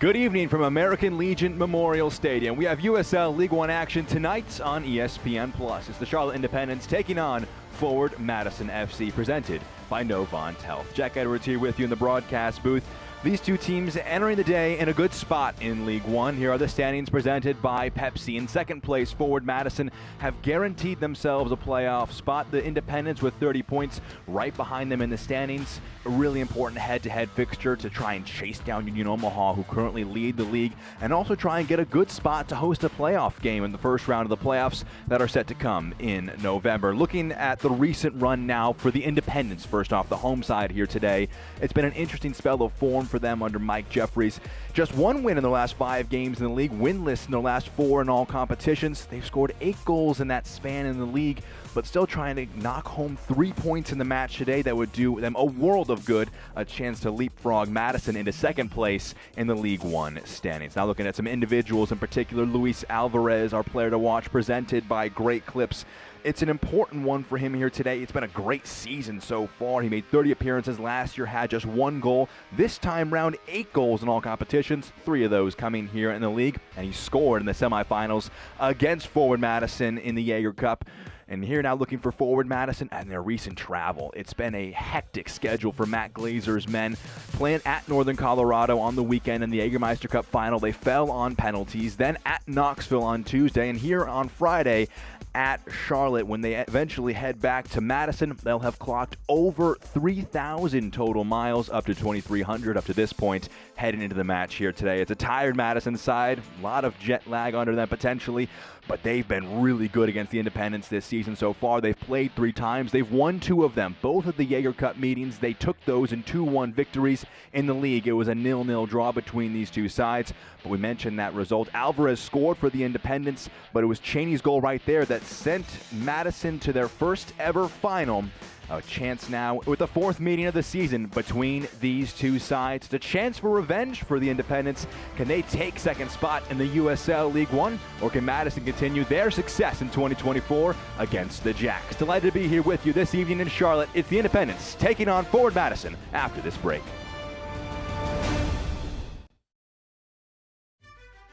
Good evening from American Legion Memorial Stadium. We have USL League One action tonight on ESPN+. It's the Charlotte Independents taking on Forward Madison FC, presented by Novant Health. Jack Edwards here with you in the broadcast booth. These two teams entering the day in a good spot in League One. Here are the standings presented by Pepsi. In second place, Forward Madison have guaranteed themselves a playoff spot. The Independents with 30 points right behind them in the standings. A really important head-to-head fixture to try and chase down Union Omaha, who currently lead the league, and also try and get a good spot to host a playoff game in the first round of the playoffs that are set to come in November. Looking at the recent run now for the Independents, first off, the home side here today. It's been an interesting spell of form for them under Mike Jeffries. Just one win in their last 5 games in the league, winless in their last 4 in all competitions. They've scored 8 goals in that span in the league, but still trying to knock home 3 points in the match today that would do them a world of good, a chance to leapfrog Madison into second place in the League One standings. Now looking at some individuals in particular, Luis Alvarez, our player to watch, presented by Great Clips. It's an important one for him here today. It's been a great season so far. He made 30 appearances last year, had just 1 goal. This time round, 8 goals in all competitions, 3 of those coming here in the league. And he scored in the semifinals against Forward Madison in the Jaeger Cup. And here now looking for Forward Madison and their recent travel. It's been a hectic schedule for Matt Glazer's men. Playing at Northern Colorado on the weekend in the Jägermeister Cup final. They fell on penalties. Then at Knoxville on Tuesday. And here on Friday at Charlotte. When they eventually head back to Madison, they'll have clocked over 3,000 total miles, up to 2,300 up to this point, heading into the match here today. It's a tired Madison side, a lot of jet lag under them potentially, but they've been really good against the Independents this season so far. They've played 3 times. They've won 2 of them. Both of the Jaeger Cup meetings, they took those in 2-1 victories. In the league, it was a 0-0 draw between these two sides, but we mentioned that result. Alvarez scored for the Independents, but it was Cheney's goal right there that sent Madison to their first ever final. A chance now with the 4th meeting of the season between these two sides. It's a chance for revenge for the Independents. Can they take second spot in the USL League One, or can Madison continue their success in 2024 against the Jacks? Delighted to be here with you this evening in Charlotte. It's the Independents taking on Forward Madison after this break.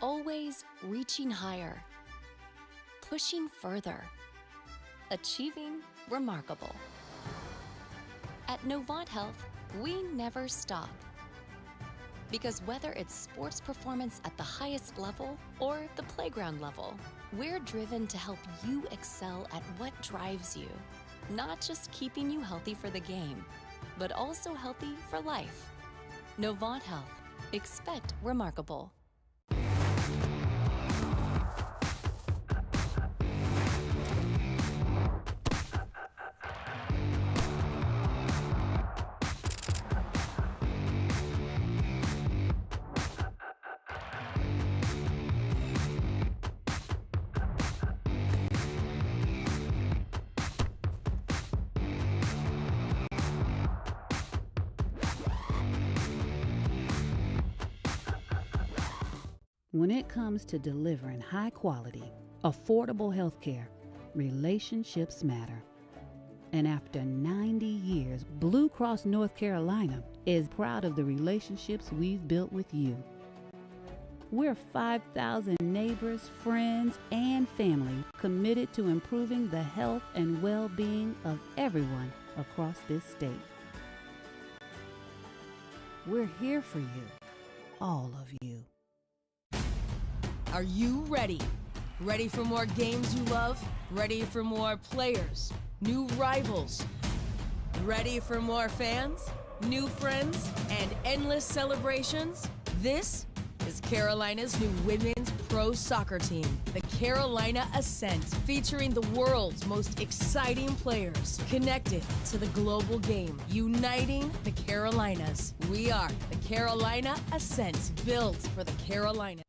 Always reaching higher, pushing further, achieving remarkable. At Novant Health, we never stop. Because whether it's sports performance at the highest level or the playground level, we're driven to help you excel at what drives you. Not just keeping you healthy for the game, but also healthy for life. Novant Health. Expect remarkable. When it comes to delivering high-quality, affordable health care, relationships matter. And after 90 years, Blue Cross North Carolina is proud of the relationships we've built with you. We're 5,000 neighbors, friends, and family committed to improving the health and well-being of everyone across this state. We're here for you, all of you. Are you ready? Ready for more games you love? Ready for more players, new rivals? Ready for more fans, new friends, and endless celebrations? This is Carolina's new women's pro soccer team, the Carolina Ascent, featuring the world's most exciting players, connected to the global game, uniting the Carolinas. We are the Carolina Ascent, built for the Carolinas.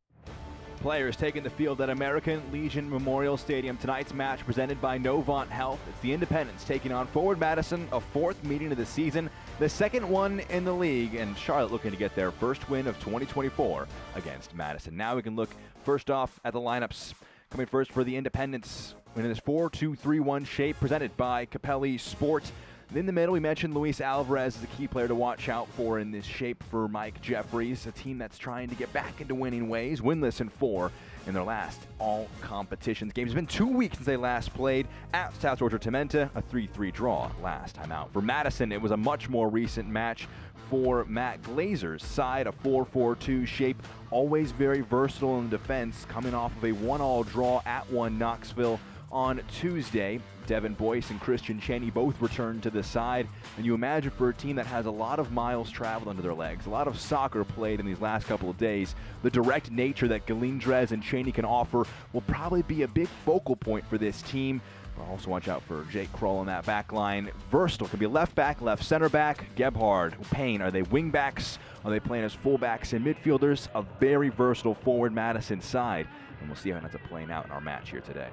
Players taking the field at American Legion Memorial Stadium. Tonight's match presented by Novant Health. It's the Independents taking on Forward Madison, a 4th meeting of the season, the 2nd one in the league, and Charlotte looking to get their first win of 2024 against Madison. Now we can look first off at the lineups. Coming first for the Independents in this 4-2-3-1 shape presented by Capelli Sport. In the middle, we mentioned Luis Alvarez is a key player to watch out for in this shape for Mike Jeffries, a team that's trying to get back into winning ways, winless in 4 in their last all competitions games. It's been 2 weeks since they last played at South Georgia Tomenta, a 3-3 draw last time out. For Madison, it was a much more recent match. For Matt Glazer's side, a 4-4-2 shape, always very versatile in defense, coming off of a 1-1 draw at Knoxville on Tuesday. Devin Boyce and Christian Cheney both returned to the side, and you imagine for a team that has a lot of miles traveled under their legs, a lot of soccer played in these last couple of days, the direct nature that Galindrez and Cheney can offer will probably be a big focal point for this team. Also watch out for Jake Kroll on that back line. Versatile, can be left back, left center back. Gebhard, Payne, are they wing backs? Are they playing as fullbacks and midfielders? A very versatile forward Madison side, and we'll see how it ends up playing out in our match here today.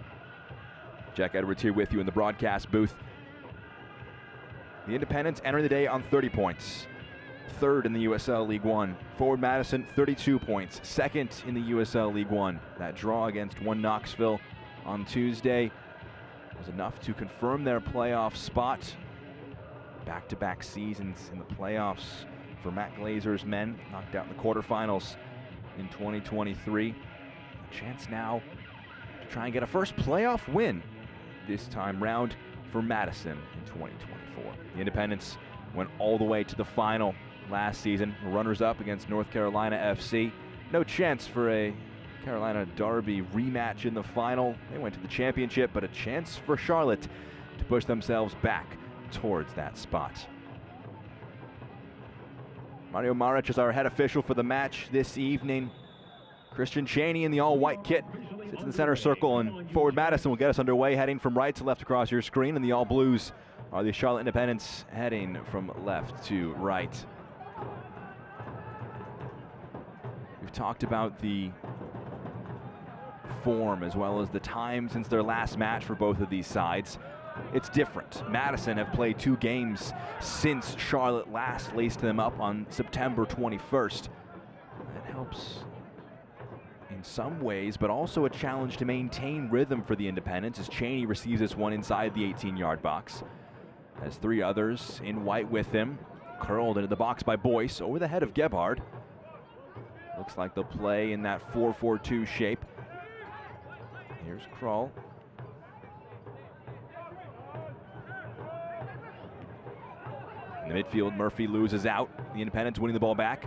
Jack Edwards here with you in the broadcast booth. The Independents entering the day on 30 points. Third in the USL League One. Forward Madison, 32 points. Second in the USL League One. That draw against Knoxville on Tuesday was enough to confirm their playoff spot. Back-to-back seasons in the playoffs for Matt Glazer's men. Knocked out in the quarterfinals in 2023. A chance now to try and get a first playoff win this time round for Madison in 2024. The Independents went all the way to the final last season, runners-up against North Carolina FC. No chance for a Carolina Derby rematch in the final. They went to the championship, but a chance for Charlotte to push themselves back towards that spot. Mario Maric is our head official for the match this evening. Christian Cheney in the all-white kit sits in the center circle, and forward Madison will get us underway, heading from right to left across your screen, and the all-blues are the Charlotte Independents heading from left to right. We've talked about the form as well as the time since their last match for both of these sides. It's different. Madison have played 2 games since Charlotte last laced them up on September 21st. That helps in some ways, but also a challenge to maintain rhythm for the Independents as Cheney receives this one inside the 18-yard box. Has 3 others in white with him. Curled into the box by Boyce over the head of Gebhard. Looks like they'll play in that 4-4-2 shape. Here's Kroll. In the midfield, Murphy loses out. The Independents winning the ball back.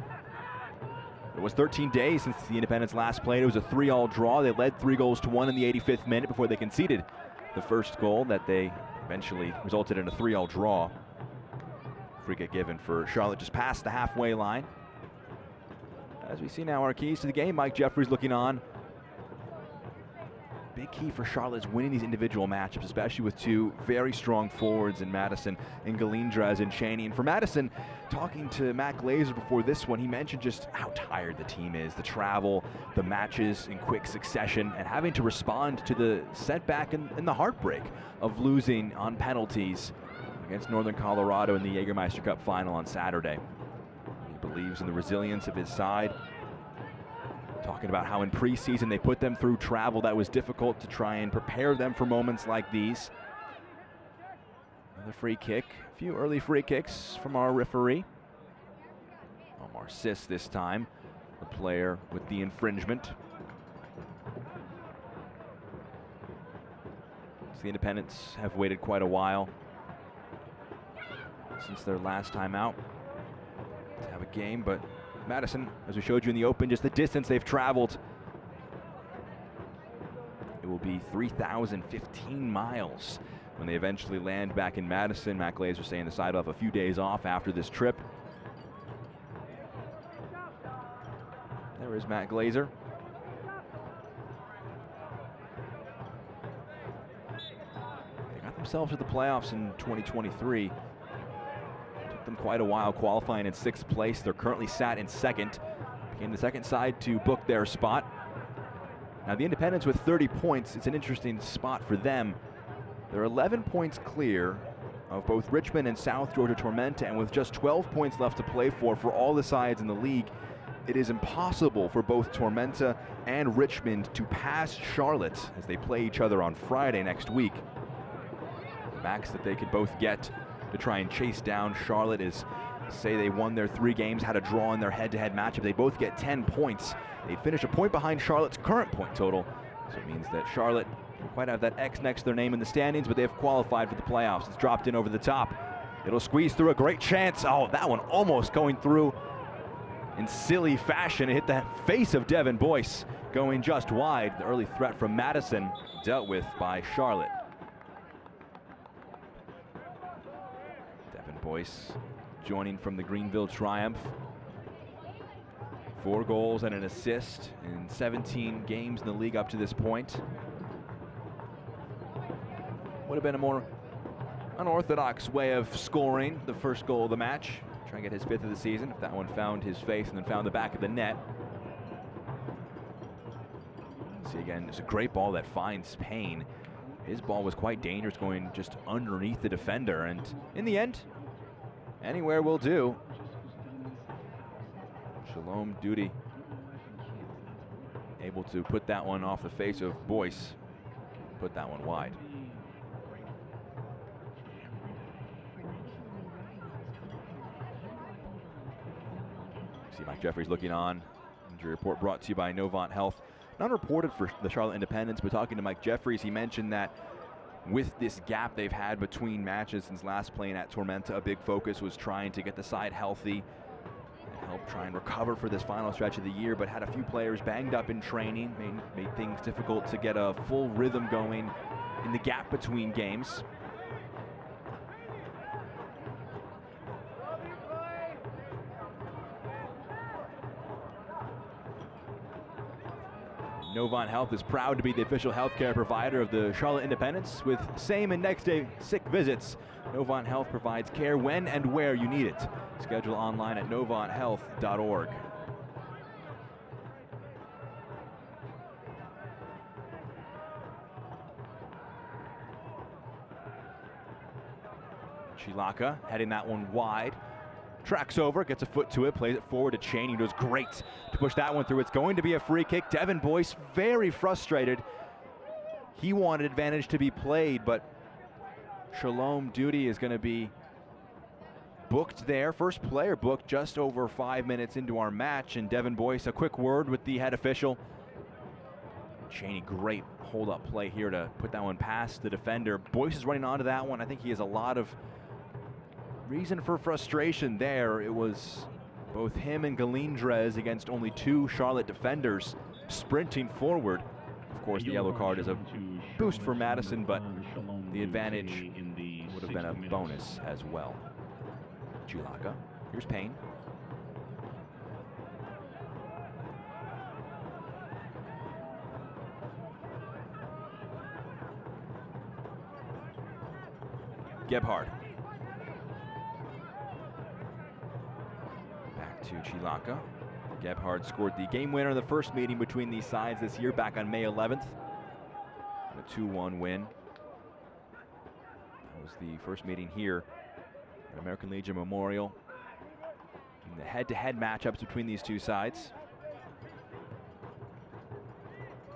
It was 13 days since the Independents last played. It was a 3-3 draw. They led 3-1 in the 85th minute before they conceded the first goal that they eventually resulted in a 3-3 draw. Free kick given for Charlotte just past the halfway line. As we see now our keys to the game, Mike Jeffries looking on. Big key for Charlotte is winning these individual matchups, especially with 2 very strong forwards in Madison and Galindrez and Cheney. And for Madison, talking to Matt Glazer before this one, he mentioned just how tired the team is, the travel, the matches in quick succession, and having to respond to the setback and the heartbreak of losing on penalties against Northern Colorado in the Jägermeister Cup final on Saturday. He believes in the resilience of his side. Talking about how in preseason they put them through travel that was difficult to try and prepare them for moments like these. Another free kick, a few early free kicks from our referee. Omar Sis this time, the player with the infringement. So the Independents have waited quite a while since their last time out to have a game, but Madison, as we showed you in the open, just the distance they've traveled. It will be 3,015 miles when they eventually land back in Madison. Matt Glazer saying the side will have a few days off after this trip. There is Matt Glazer. They got themselves to the playoffs in 2023. Them quite a while, qualifying in 6th place. They're currently sat in 2nd. Became the 2nd side to book their spot. Now the Independents with 30 points, it's an interesting spot for them. They're 11 points clear of both Richmond and South Georgia Tormenta, and with just 12 points left to play for all the sides in the league, it is impossible for both Tormenta and Richmond to pass Charlotte as they play each other on Friday next week. The max that they could both get to try and chase down Charlotte is, say they won their 3 games, had a draw in their head-to-head matchup. They both get 10 points. They'd finish a point behind Charlotte's current point total. So it means that Charlotte don't quite have that X next to their name in the standings, but they have qualified for the playoffs. It's dropped in over the top. It'll squeeze through, a great chance. Oh, that one almost going through in silly fashion. It hit the face of Devin Boyce, going just wide. The early threat from Madison dealt with by Charlotte. Devin Boyce joining from the Greenville Triumph. 4 goals and an assist in 17 games in the league up to this point. Would have been a more unorthodox way of scoring the first goal of the match. Try and get his 5th of the season. If that one found his face and then found the back of the net. See again, it's a great ball that finds Payne. His ball was quite dangerous, going just underneath the defender, and in the end, anywhere will do. Shalom Duty able to put that one off the face of Boyce, put that one wide. See Mike Jeffries looking on. Injury report brought to you by Novant Health. Not reported for the Charlotte Independents, but talking to Mike Jeffries, he mentioned that with this gap they've had between matches since last playing at Tormenta, a big focus was trying to get the side healthy and help try and recover for this final stretch of the year, but had a few players banged up in training, made things difficult to get a full rhythm going in the gap between games. Novant Health is proud to be the official healthcare provider of the Charlotte Independents. With same and next day sick visits, Novant Health provides care when and where you need it. Schedule online at novanthealth.org. Chilaka heading that one wide. Tracks over, gets a foot to it, plays it forward to Cheney, does great to push that one through. It's going to be a free kick. Devin Boyce very frustrated. He wanted advantage to be played, but Shalom Duty is going to be booked there. First player booked just over 5 minutes into our match, and Devin Boyce, a quick word with the head official. Cheney, great hold-up play here to put that one past the defender. Boyce is running onto that one. I think he has a lot of reason for frustration there. It was both him and Galindrez against only 2 Charlotte defenders sprinting forward. Of course, the yellow card is a boost for Madison, but the advantage would have been a bonus as well. Chilaka, here's Payne. Gebhard. To Chilaka. Gebhard scored the game winner in the first meeting between these sides this year back on May 11th. A 2-1 win. That was the first meeting here at American Legion Memorial. In the head-to-head matchups between these two sides.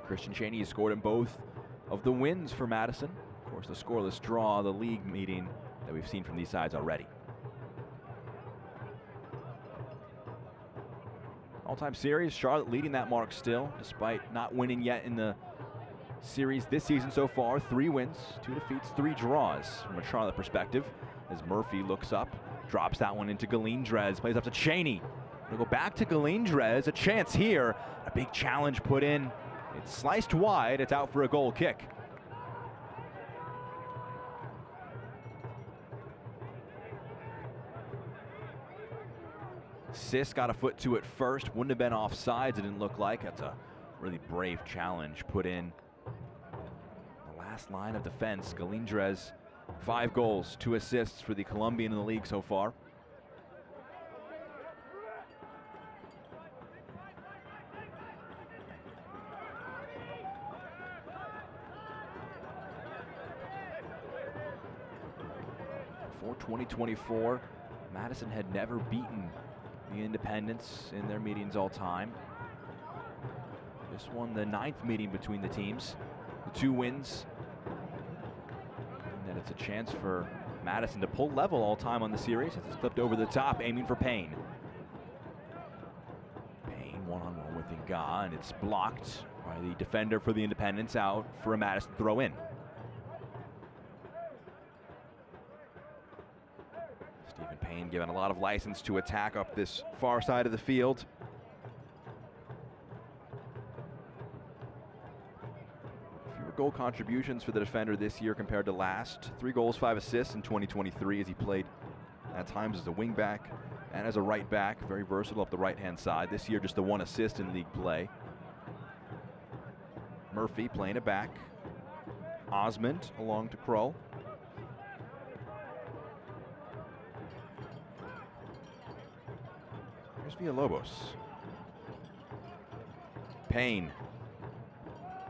Christian Cheney has scored in both of the wins for Madison. Of course, the scoreless draw, the league meeting that we've seen from these sides already. All-time series, Charlotte leading that mark still, despite not winning yet in the series this season so far. 3 wins, 2 defeats, 3 draws from a Charlotte perspective. As Murphy looks up, drops that one into Galindrez, plays up to Cheney. We'll go back to Galindrez, a chance here. A big challenge put in. It's sliced wide, it's out for a goal kick. Sis got a foot to it first, wouldn't have been offsides, it didn't look like. That's a really brave challenge put in the last line of defense. Galindrez, 5 goals, 2 assists for the Colombian in the league so far. For 2024, Madison had never beaten the Independents in their meetings all time. This one, the 9th meeting between the teams. The 2 wins. And then it's a chance for Madison to pull level all time on the series as it's clipped over the top, aiming for Payne. Payne one-on-one with Nga, and it's blocked by the defender for the Independents, out for a Madison throw in. Stephen Payne given a lot of license to attack up this far side of the field. Fewer goal contributions for the defender this year compared to last. 3 goals, 5 assists in 2023 as he played at times as a wing back and as a right back. Very versatile up the right-hand side. This year just the 1 assist in league play. Murphy playing it back. Osmond along to Krull. Here's Villalobos. Payne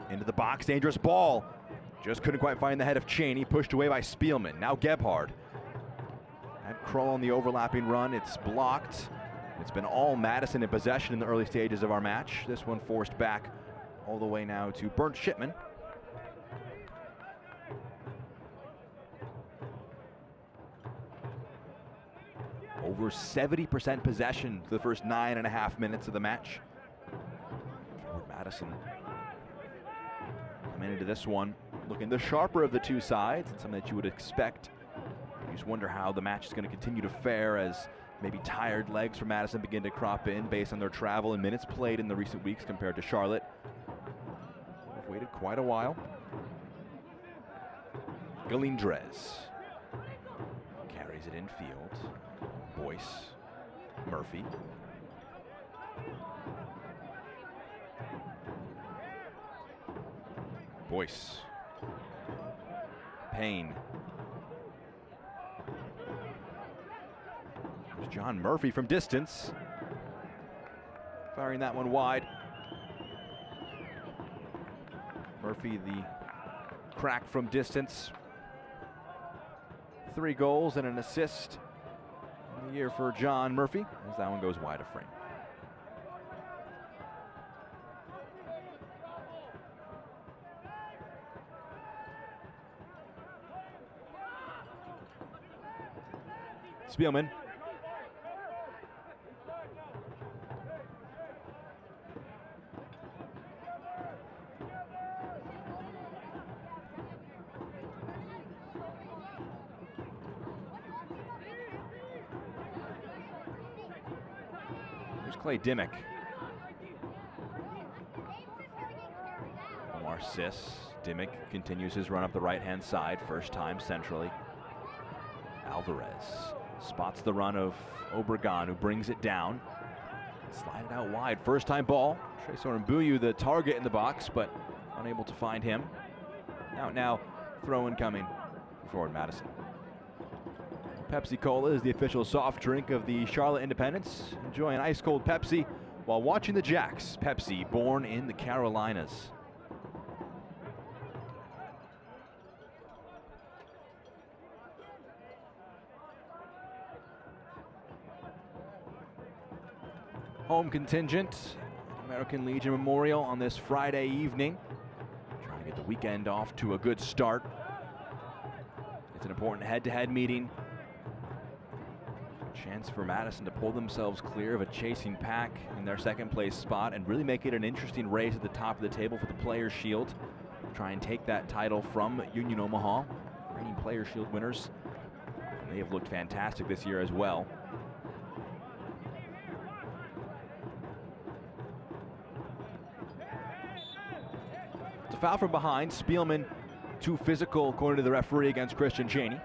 into the box, dangerous ball. Just couldn't quite find the head of Cheney, pushed away by Spielman. Now Gebhard. Had Krull on the overlapping run, it's blocked. It's been all Madison in possession in the early stages of our match. This one forced back all the way now to Bernd Shipman. Over 70% possession for the first 9.5 minutes of the match. Madison coming into this one looking the sharper of the two sides, and something that you would expect. You just wonder how the match is going to continue to fare as maybe tired legs for Madison begin to crop in based on their travel and minutes played in the recent weeks compared to Charlotte. We've waited quite a while. Galindrez carries it infield. Boyce, Murphy. Boyce. Payne. There's John Murphy from distance. Firing that one wide. Murphy, the crack from distance. 3 goals and an assist in the year for John Murphy, as that one goes wide of frame. Spielman. Here's Clay Dimmick. Omar Sis. Dimmick continues his run up the right-hand side, first time centrally. Alvarez spots the run of Obregon, who brings it down. Slide it out wide. First time ball. Tresor Mbuyu, the target in the box, but unable to find him. Now throw in coming for forward Madison. Pepsi Cola is the official soft drink of the Charlotte Independents. Enjoy an ice cold Pepsi while watching the Jacks. Pepsi, born in the Carolinas. Home contingent, American Legion Memorial on this Friday evening. Trying to get the weekend off to a good start. It's an important head-to-head meeting. Chance for Madison to pull themselves clear of a chasing pack in their second place spot and really make it an interesting race at the top of the table for the Players' Shield. Try and take that title from Union Omaha, reigning Players' Shield winners. And they have looked fantastic this year as well. Foul from behind. Spielman too physical according to the referee against Christian Cheney.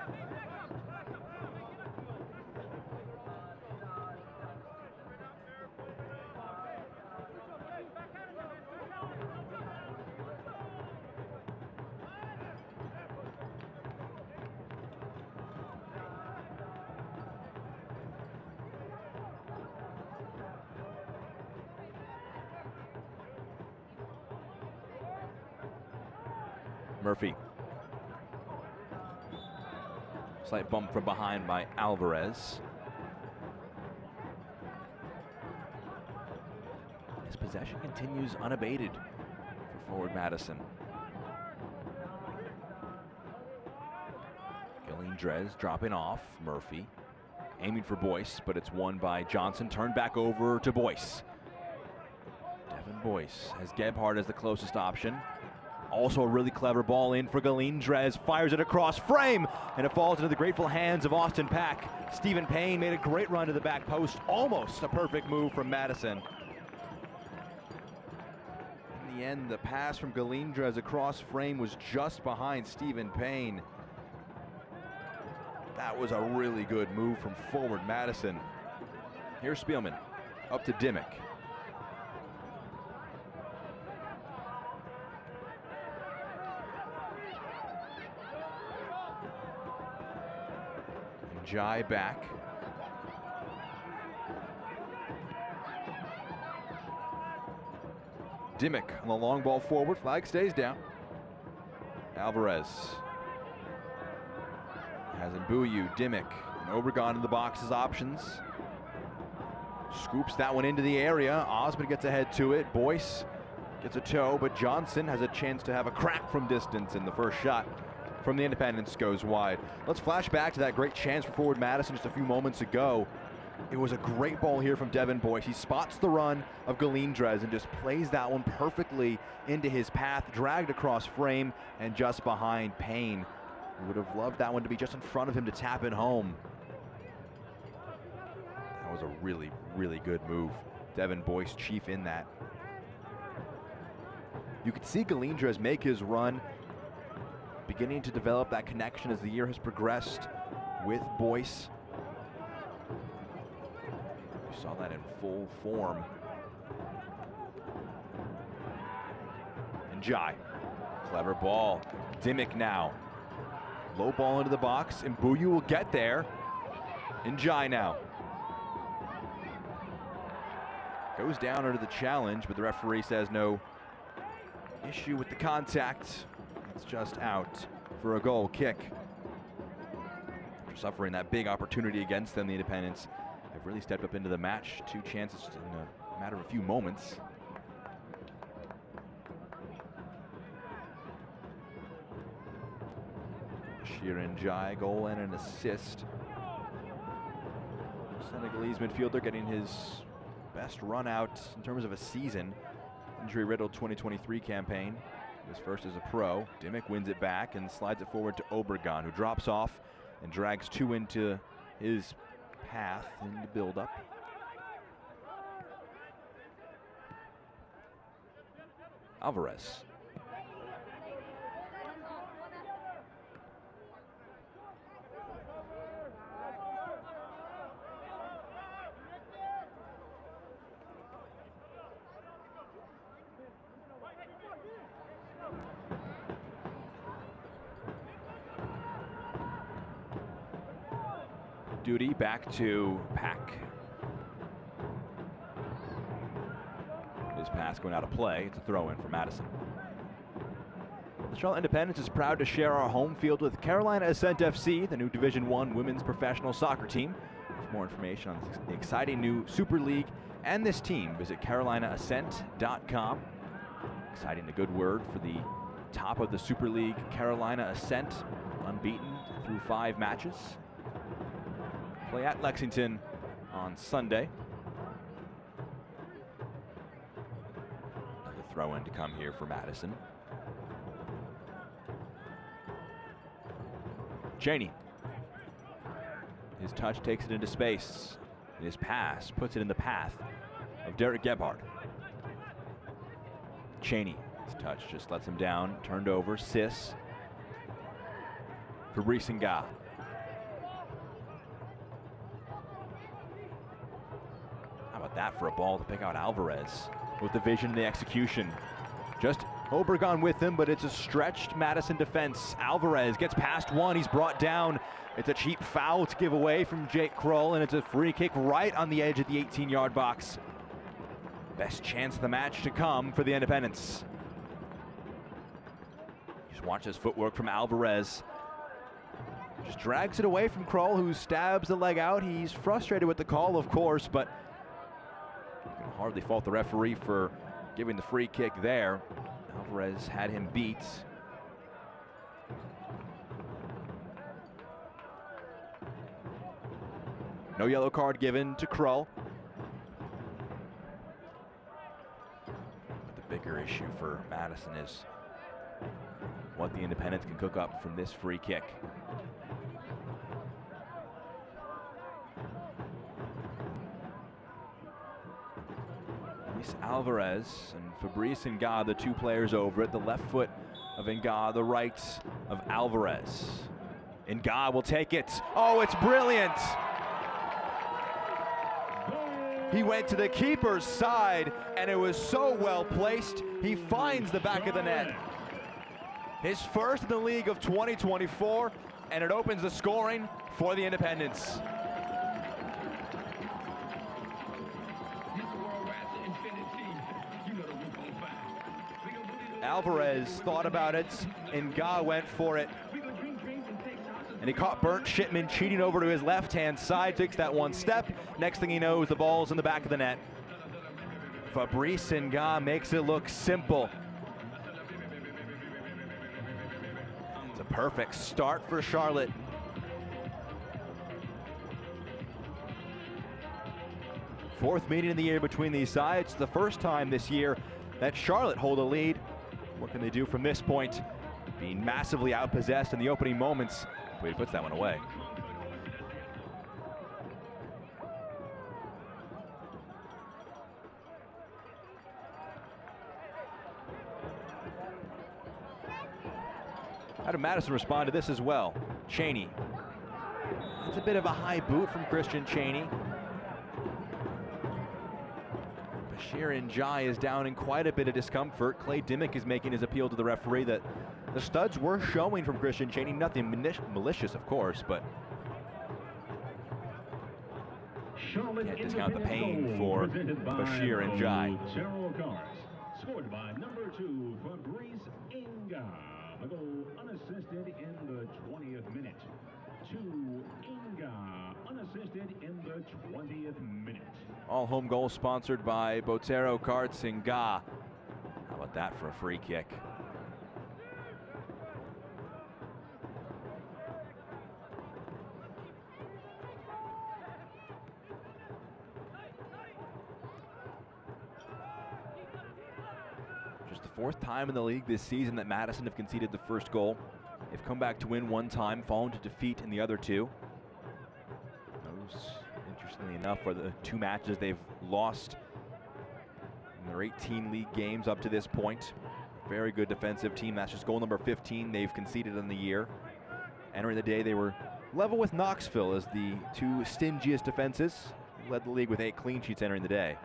Murphy. Slight bump from behind by Alvarez. His possession continues unabated for forward Madison. Galindrez dropping off. Murphy aiming for Boyce, but it's won by Johnson. Turned back over to Boyce. Devin Boyce has Gebhardt as the closest option. Also a really clever ball in for Galindrez. Fires it across frame, and it falls into the grateful hands of Austin Pack. Stephen Payne made a great run to the back post. Almost a perfect move from Madison. In the end, the pass from Galindrez across frame was just behind Stephen Payne. That was a really good move from forward Madison. Here's Spielman, up to Dimmick. And Jai back. Dimmick on the long ball forward, flag stays down. Alvarez has Mbuyu, Dimmick, and Obregon in the box as options. Scoops that one into the area. Osmond gets ahead to it. Boyce gets a toe, but Johnson has a chance to have a crack from distance, and the first shot from the Independents goes wide. Let's flash back to that great chance for forward Madison just a few moments ago. It was a great ball here from Devin Boyce. He spots the run of Galindrez and just plays that one perfectly into his path, dragged across frame and just behind Payne. Would have loved that one to be just in front of him to tap it home. That was a really, really good move. Devin Boyce chief in that. You could see Galindrez make his run, beginning to develop that connection as the year has progressed with Boyce. We saw that in full form. And Jai, clever ball. Dimmick now. Low ball into the box, and Mbuyu will get there. And Jai now. Goes down under the challenge, but the referee says no issue with the contact. It's just out for a goal kick. After suffering that big opportunity against them, the Independents have really stepped up into the match. 2 chances in a matter of a few moments. Sheeran Jai, goal and an assist. Senegalese midfielder getting his best run out in terms of a season. Injury-riddled 2023 campaign. His first as a pro. Dimmick wins it back and slides it forward to Obregon, who drops off and drags 2 into his path in the build-up. Alvarez. Duty back to Pack. His pass going out of play. It's a throw-in for Madison. The Charlotte Independents is proud to share our home field with Carolina Ascent FC, the new Division I women's professional soccer team. For more information on the exciting new Super League and this team, visit carolinaascent.com. Exciting, a good word for the top of the Super League, Carolina Ascent, unbeaten through 5 matches. Play at Lexington on Sunday. Another throw-in to come here for Madison. Cheney. His touch takes it into space. His pass puts it in the path of Derek Gebhardt. Cheney, his touch just lets him down. Turned over, Sis. Fabrice Nga. How about that for a ball to pick out Alvarez with the vision and the execution. Just Obregon with him, but it's a stretched Madison defense. Alvarez gets past one, he's brought down. It's a cheap foul to give away from Jake Kroll, and it's a free kick right on the edge of the 18-yard box. Best chance of the match to come for the Independents. Just watch this footwork from Alvarez. Just drags it away from Kroll, who stabs the leg out. He's frustrated with the call, of course, but you can hardly fault the referee for giving the free kick there. Alvarez had him beat. No yellow card given to Krull. But the bigger issue for Madison is what the Independents can cook up from this free kick. Luis Alvarez and Fabrice Nga, the two players over it. The left foot of Nga, the right of Alvarez. Nga will take it. Oh, it's brilliant. He went to the keeper's side, and it was so well placed. He finds the back of the net. His first in the league of 2024, and it opens the scoring for the Independents. Alvarez thought about it, and Nga went for it. And he caught Bernd Shipman cheating over to his left-hand side, takes that one step. Next thing he knows, the ball's in the back of the net. Fabrice Nga makes it look simple. It's a perfect start for Charlotte. Fourth meeting of the year between these sides. The first time this year that Charlotte hold a lead. What can they do from this point? Being massively outpossessed in the opening moments. But he puts that one away. How did Madison respond to this as well? Cheney. It's a bit of a high boot from Christian Cheney. Bashir Njai is down in quite a bit of discomfort. Clay Dimmick is making his appeal to the referee that the studs were showing from Christian Cheney. Nothing malicious, of course, but can't discount the pain for Bashir Njai. Scored by number 2, Fabrice Nga. The goal unassisted in the 20th minute. To Nga, unassisted in the 20th minute. All home goals sponsored by Botero Carts Nga. How about that for a free kick? Just the fourth time in the league this season that Madison have conceded the first goal. They've come back to win one time, fallen to defeat in the other two. Those, interestingly enough, are the two matches they've lost in their 18 league games up to this point. Very good defensive team. That's just goal number 15 they've conceded in the year. Entering the day, they were level with Knoxville as the two stingiest defenses. Led the league with 8 clean sheets entering the day.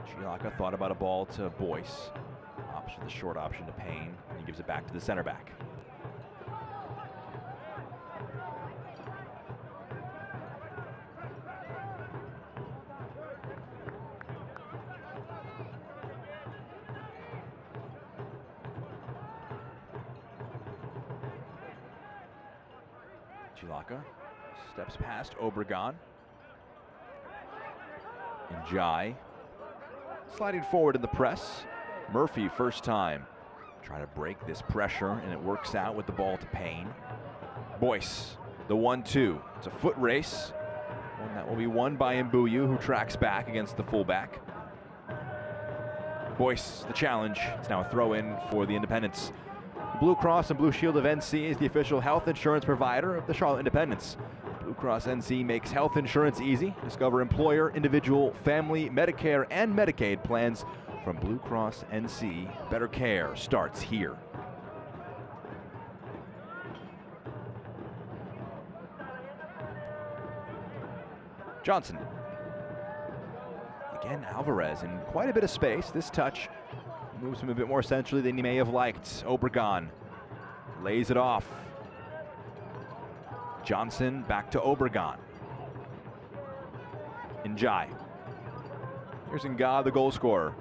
Chilaka thought about a ball to Boyce. Opts for the short option to Payne, and he gives it back to the center back. Chilaka steps past Obregon. Njai sliding forward in the press. Murphy first time. Try to break this pressure, and it works out with the ball to Payne. Boyce, the 1-2. It's a foot race. One that will be won by Mbuyu, who tracks back against the fullback. Boyce, the challenge. It's now a throw-in for the Independents. Blue Cross and Blue Shield of NC is the official health insurance provider of the Charlotte Independents. Blue Cross NC makes health insurance easy. Discover employer, individual, family, Medicare, and Medicaid plans from Blue Cross NC. Better care starts here. Johnson. Again, Alvarez in quite a bit of space. This touch moves him a bit more centrally than he may have liked. Obregon lays it off. Johnson back to Obregon. Njai. Here's Nga, the goal scorer.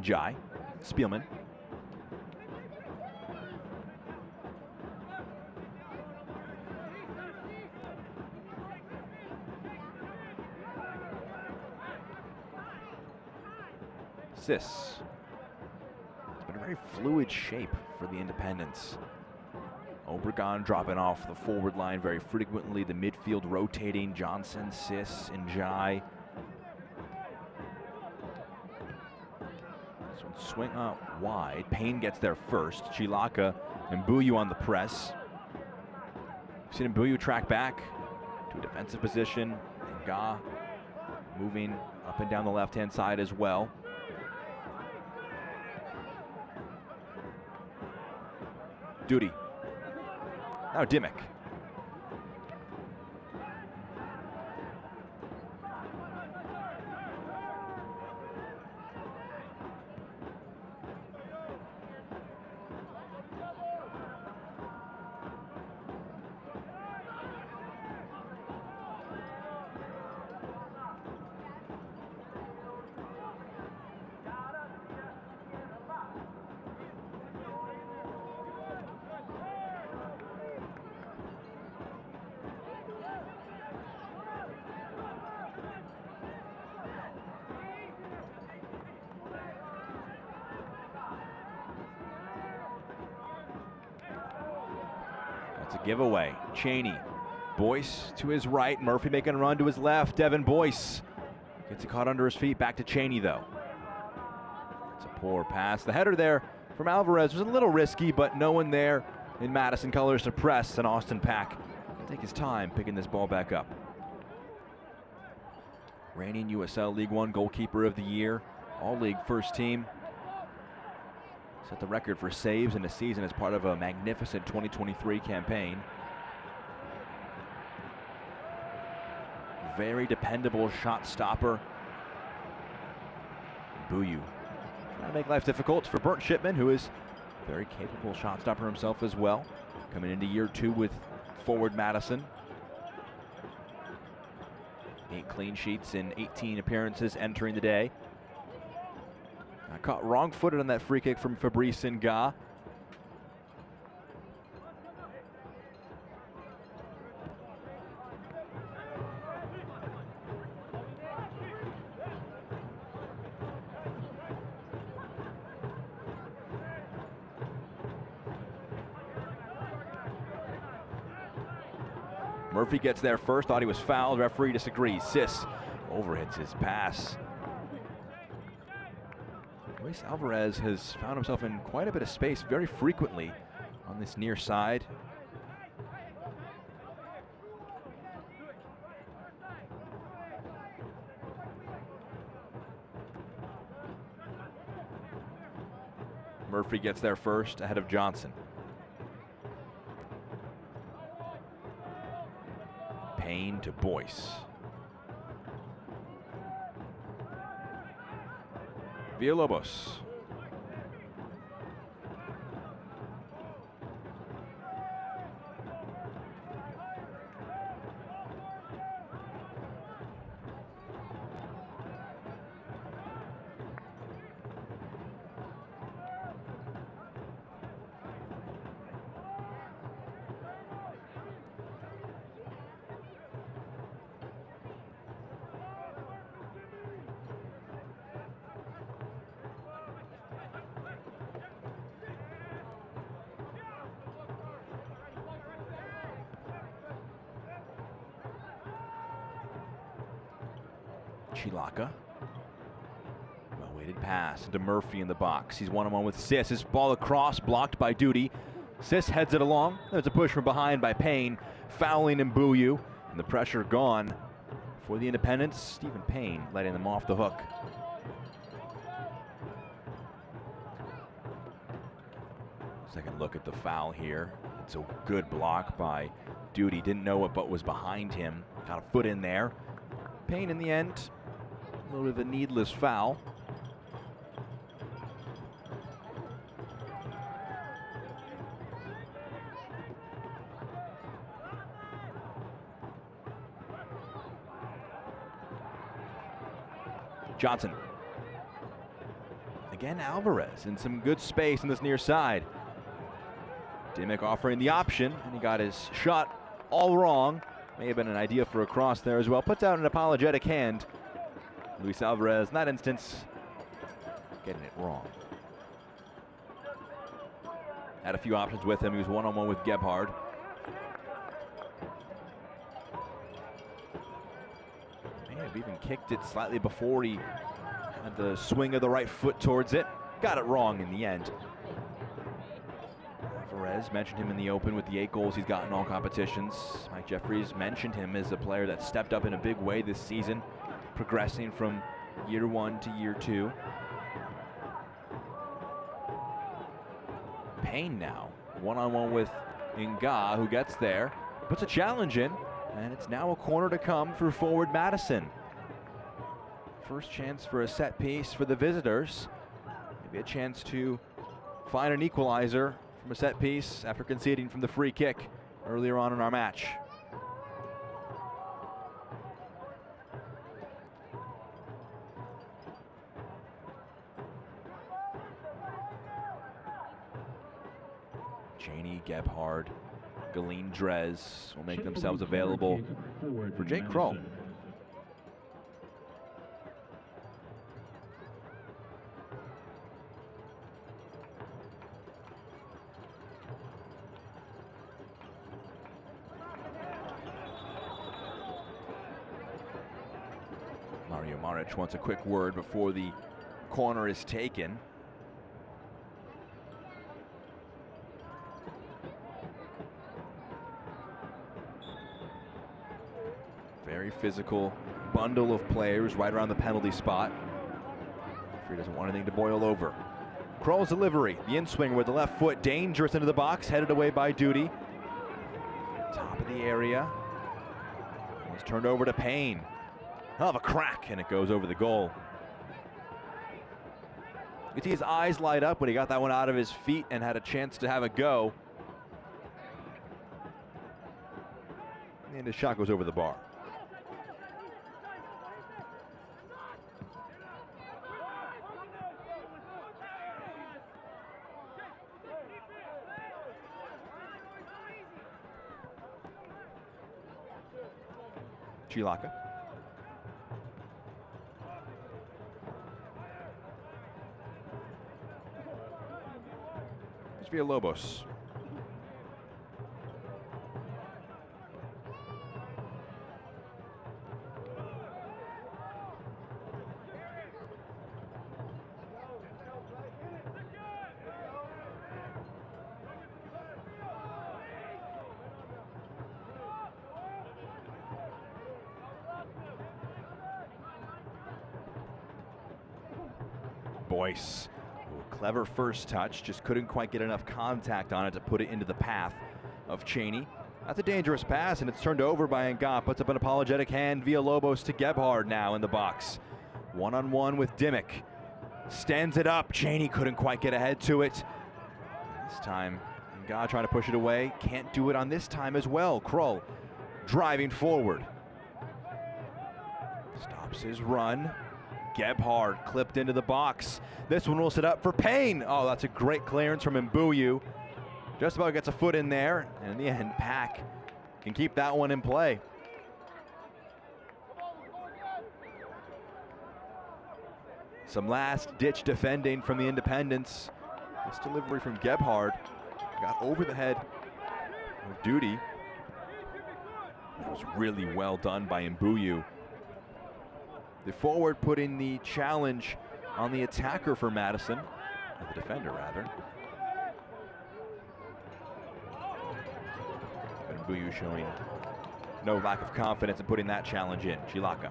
Njai, Spielman. Sis. It's been a very fluid shape for the Independents. Obregon dropping off the forward line very frequently. The midfield rotating. Johnson, Sis, Njai. This one swing out wide. Payne gets there first. Chilaka and Mbuyu on the press. We've seen Mbuyu track back to a defensive position. And Ga moving up and down the left-hand side as well. Duty. Now Dimmick. That's a giveaway. Cheney. Boyce to his right. Murphy making a run to his left. Devin Boyce gets it caught under his feet. Back to Cheney, though. It's a poor pass. The header there from Alvarez was a little risky, but no one there in Madison colors to press, and Austin Pack will take his time picking this ball back up. Reigning USL League One goalkeeper of the year. All-league first team. Set the record for saves in a season as part of a magnificent 2023 campaign. Very dependable shot stopper. Mbuyu trying to make life difficult for Bernd Shipman, who is a very capable shot stopper himself as well. Coming into year 2 with forward Madison. 8 clean sheets in 18 appearances entering the day. Got caught wrong-footed on that free kick from Fabrice Nga. Murphy gets there first, thought he was fouled. Referee disagrees. Sis overhits his pass. Luis Alvarez has found himself in quite a bit of space very frequently on this near side. Murphy gets there first ahead of Johnson. Payne to Boyce. Villalobos. Chilaka. Well-weighted pass into Murphy in the box. He's one-on-one with Sis. His ball across, blocked by Duty. Sis heads it along. There's a push from behind by Payne, fouling Mbuyu, and the pressure gone for the Independents. Stephen Payne letting them off the hook. Second look at the foul here. It's a good block by Duty. Didn't know what was behind him. Got a foot in there. Payne in the end, a little bit of a needless foul. Johnson. Again, Alvarez in some good space in this near side. Dimick offering the option, and he got his shot all wrong. May have been an idea for a cross there as well. Puts out an apologetic hand. Luis Alvarez, in that instance, getting it wrong. Had a few options with him. He was one-on-one with Gebhard. May have even kicked it slightly before he had the swing of the right foot towards it. Got it wrong in the end. Alvarez mentioned him in the Open with the 8 goals he's got in all competitions. Mike Jeffries mentioned him as a player that stepped up in a big way this season, progressing from year 1 to year 2. Payne now, one-on-one with Nga, who gets there, puts a challenge in, and it's now a corner to come for forward Madison. First chance for a set piece for the visitors. Maybe a chance to find an equalizer from a set piece after conceding from the free kick earlier on in our match. Cheney, Gebhard, Galeen Drez will make themselves available for Jake Kroll. Mario Maric wants a quick word before the corner is taken. Very physical bundle of players right around the penalty spot. Referee doesn't want anything to boil over. Kroll's delivery, the in-swing with the left foot, dangerous into the box, headed away by Duty. Top of the area. It's turned over to Payne. Hell of a crack, and it goes over the goal. You could see his eyes light up when he got that one out of his feet and had a chance to have a go. And his shot goes over the bar. Chilaka. It's Villalobos. Boyce, clever first touch, just couldn't quite get enough contact on it to put it into the path of Cheney. That's a dangerous pass, and it's turned over by Nga. Puts up an apologetic hand. Villalobos to Gebhard now in the box. One-on-one with Dimick. Stands it up. Cheney couldn't quite get ahead to it. This time, Nga trying to push it away. Can't do it on this time as well. Kroll driving forward. Stops his run. Gebhard clipped into the box. This one will set up for Payne. Oh, that's a great clearance from Mbuyu. Just about gets a foot in there, and in the end, Pack can keep that one in play. Some last-ditch defending from the Independents. This delivery from Gebhard got over the head of Duty. It was really well done by Mbuyu. The forward putting the challenge on the attacker for Madison, or the defender rather. But Mbuyu showing no lack of confidence in putting that challenge in. Chilaka.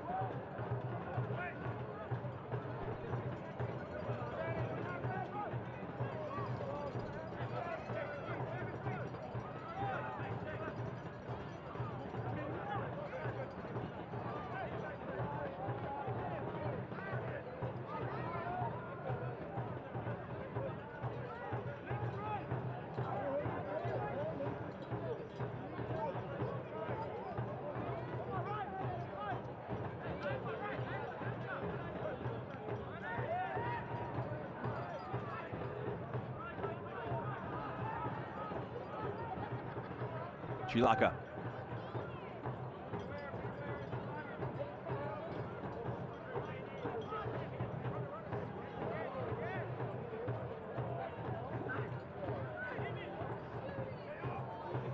Chilaka.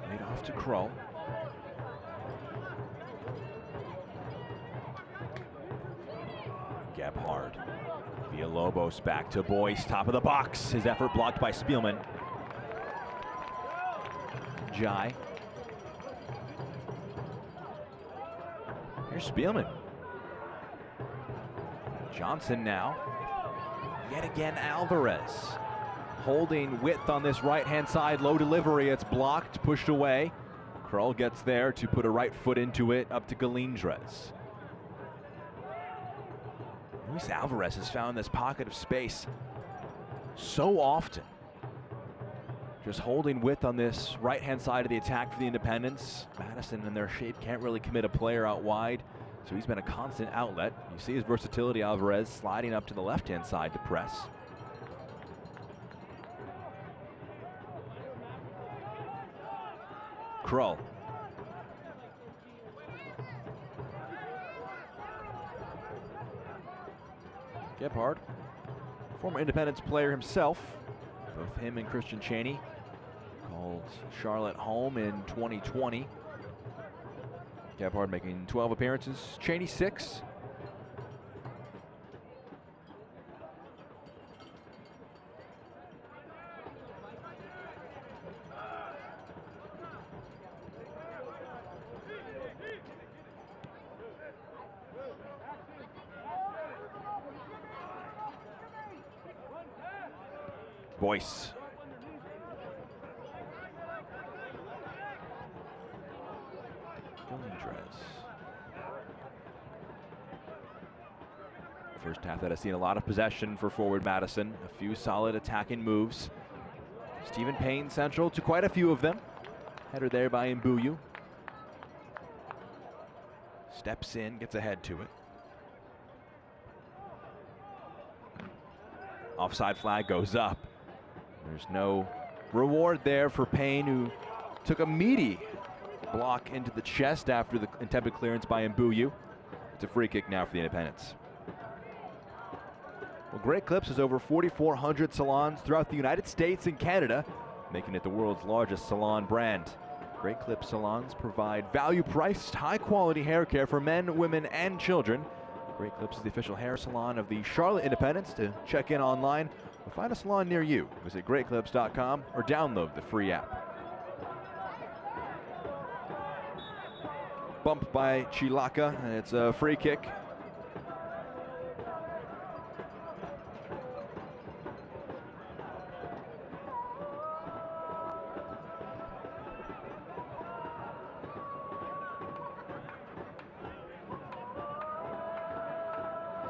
Laid off to Kroll. Gebhard. Villalobos back to Boyce, top of the box. His effort blocked by Spielman. Jai. Here's Spielman. Johnson now. Yet again Alvarez. Holding width on this right-hand side, low delivery. It's blocked, pushed away. Kroll gets there to put a right foot into it, up to Galindrez. Luis Alvarez has found this pocket of space so often. Just holding width on this right-hand side of the attack for the Independents. Madison in their shape can't really commit a player out wide, so he's been a constant outlet. You see his versatility, Alvarez sliding up to the left-hand side to press. Kroll. Gebhard, former Independence player himself. Both him and Christian Chaney called Charlotte home in 2020. Gebhard making 12 appearances, Chaney 6. Boyce. First half that has seen a lot of possession for forward Madison. A few solid attacking moves. Stephen Payne central to quite a few of them. Header there by Mbuyu. Steps in, gets ahead to it. Offside flag goes up. There's no reward there for Payne, who took a meaty block into the chest after the attempted clearance by Mbuyu. It's a free kick now for the Independents. Well, Great Clips has over 4,400 salons throughout the United States and Canada, making it the world's largest salon brand. Great Clips salons provide value-priced, high-quality hair care for men, women, and children. Great Clips is the official hair salon of the Charlotte Independents. To check in online or find a salon near you, visit greatclips.com or download the free app. Bump by Chilaka, and it's a free kick.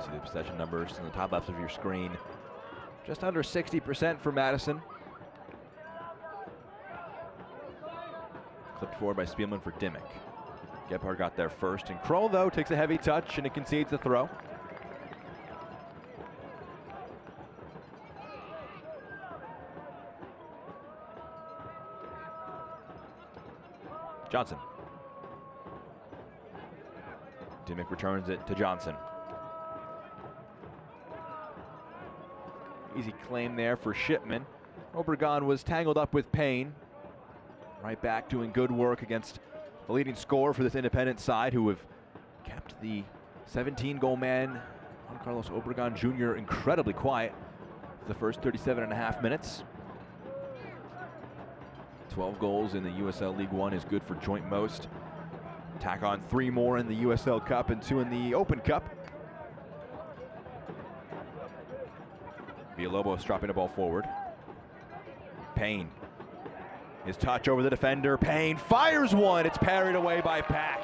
See the possession numbers on the top left of your screen. Just under 60% for Madison. Clipped forward by Spielman for Dimmick. Gebhard got there first, and Kroll, though, takes a heavy touch and it concedes the throw. Johnson. Dimmick returns it to Johnson. Easy claim there for Shipman. Obregon was tangled up with Payne. Right back doing good work against the leading scorer for this Independent side, who have kept the 17-goal man, Juan Carlos Obregon Jr., incredibly quiet for the first 37.5 minutes. 12 goals in the USL League One is good for joint most. Tack on 3 more in the USL Cup and 2 in the Open Cup. Villalobos dropping the ball forward. Payne. His touch over the defender. Payne fires one. It's parried away by Pack.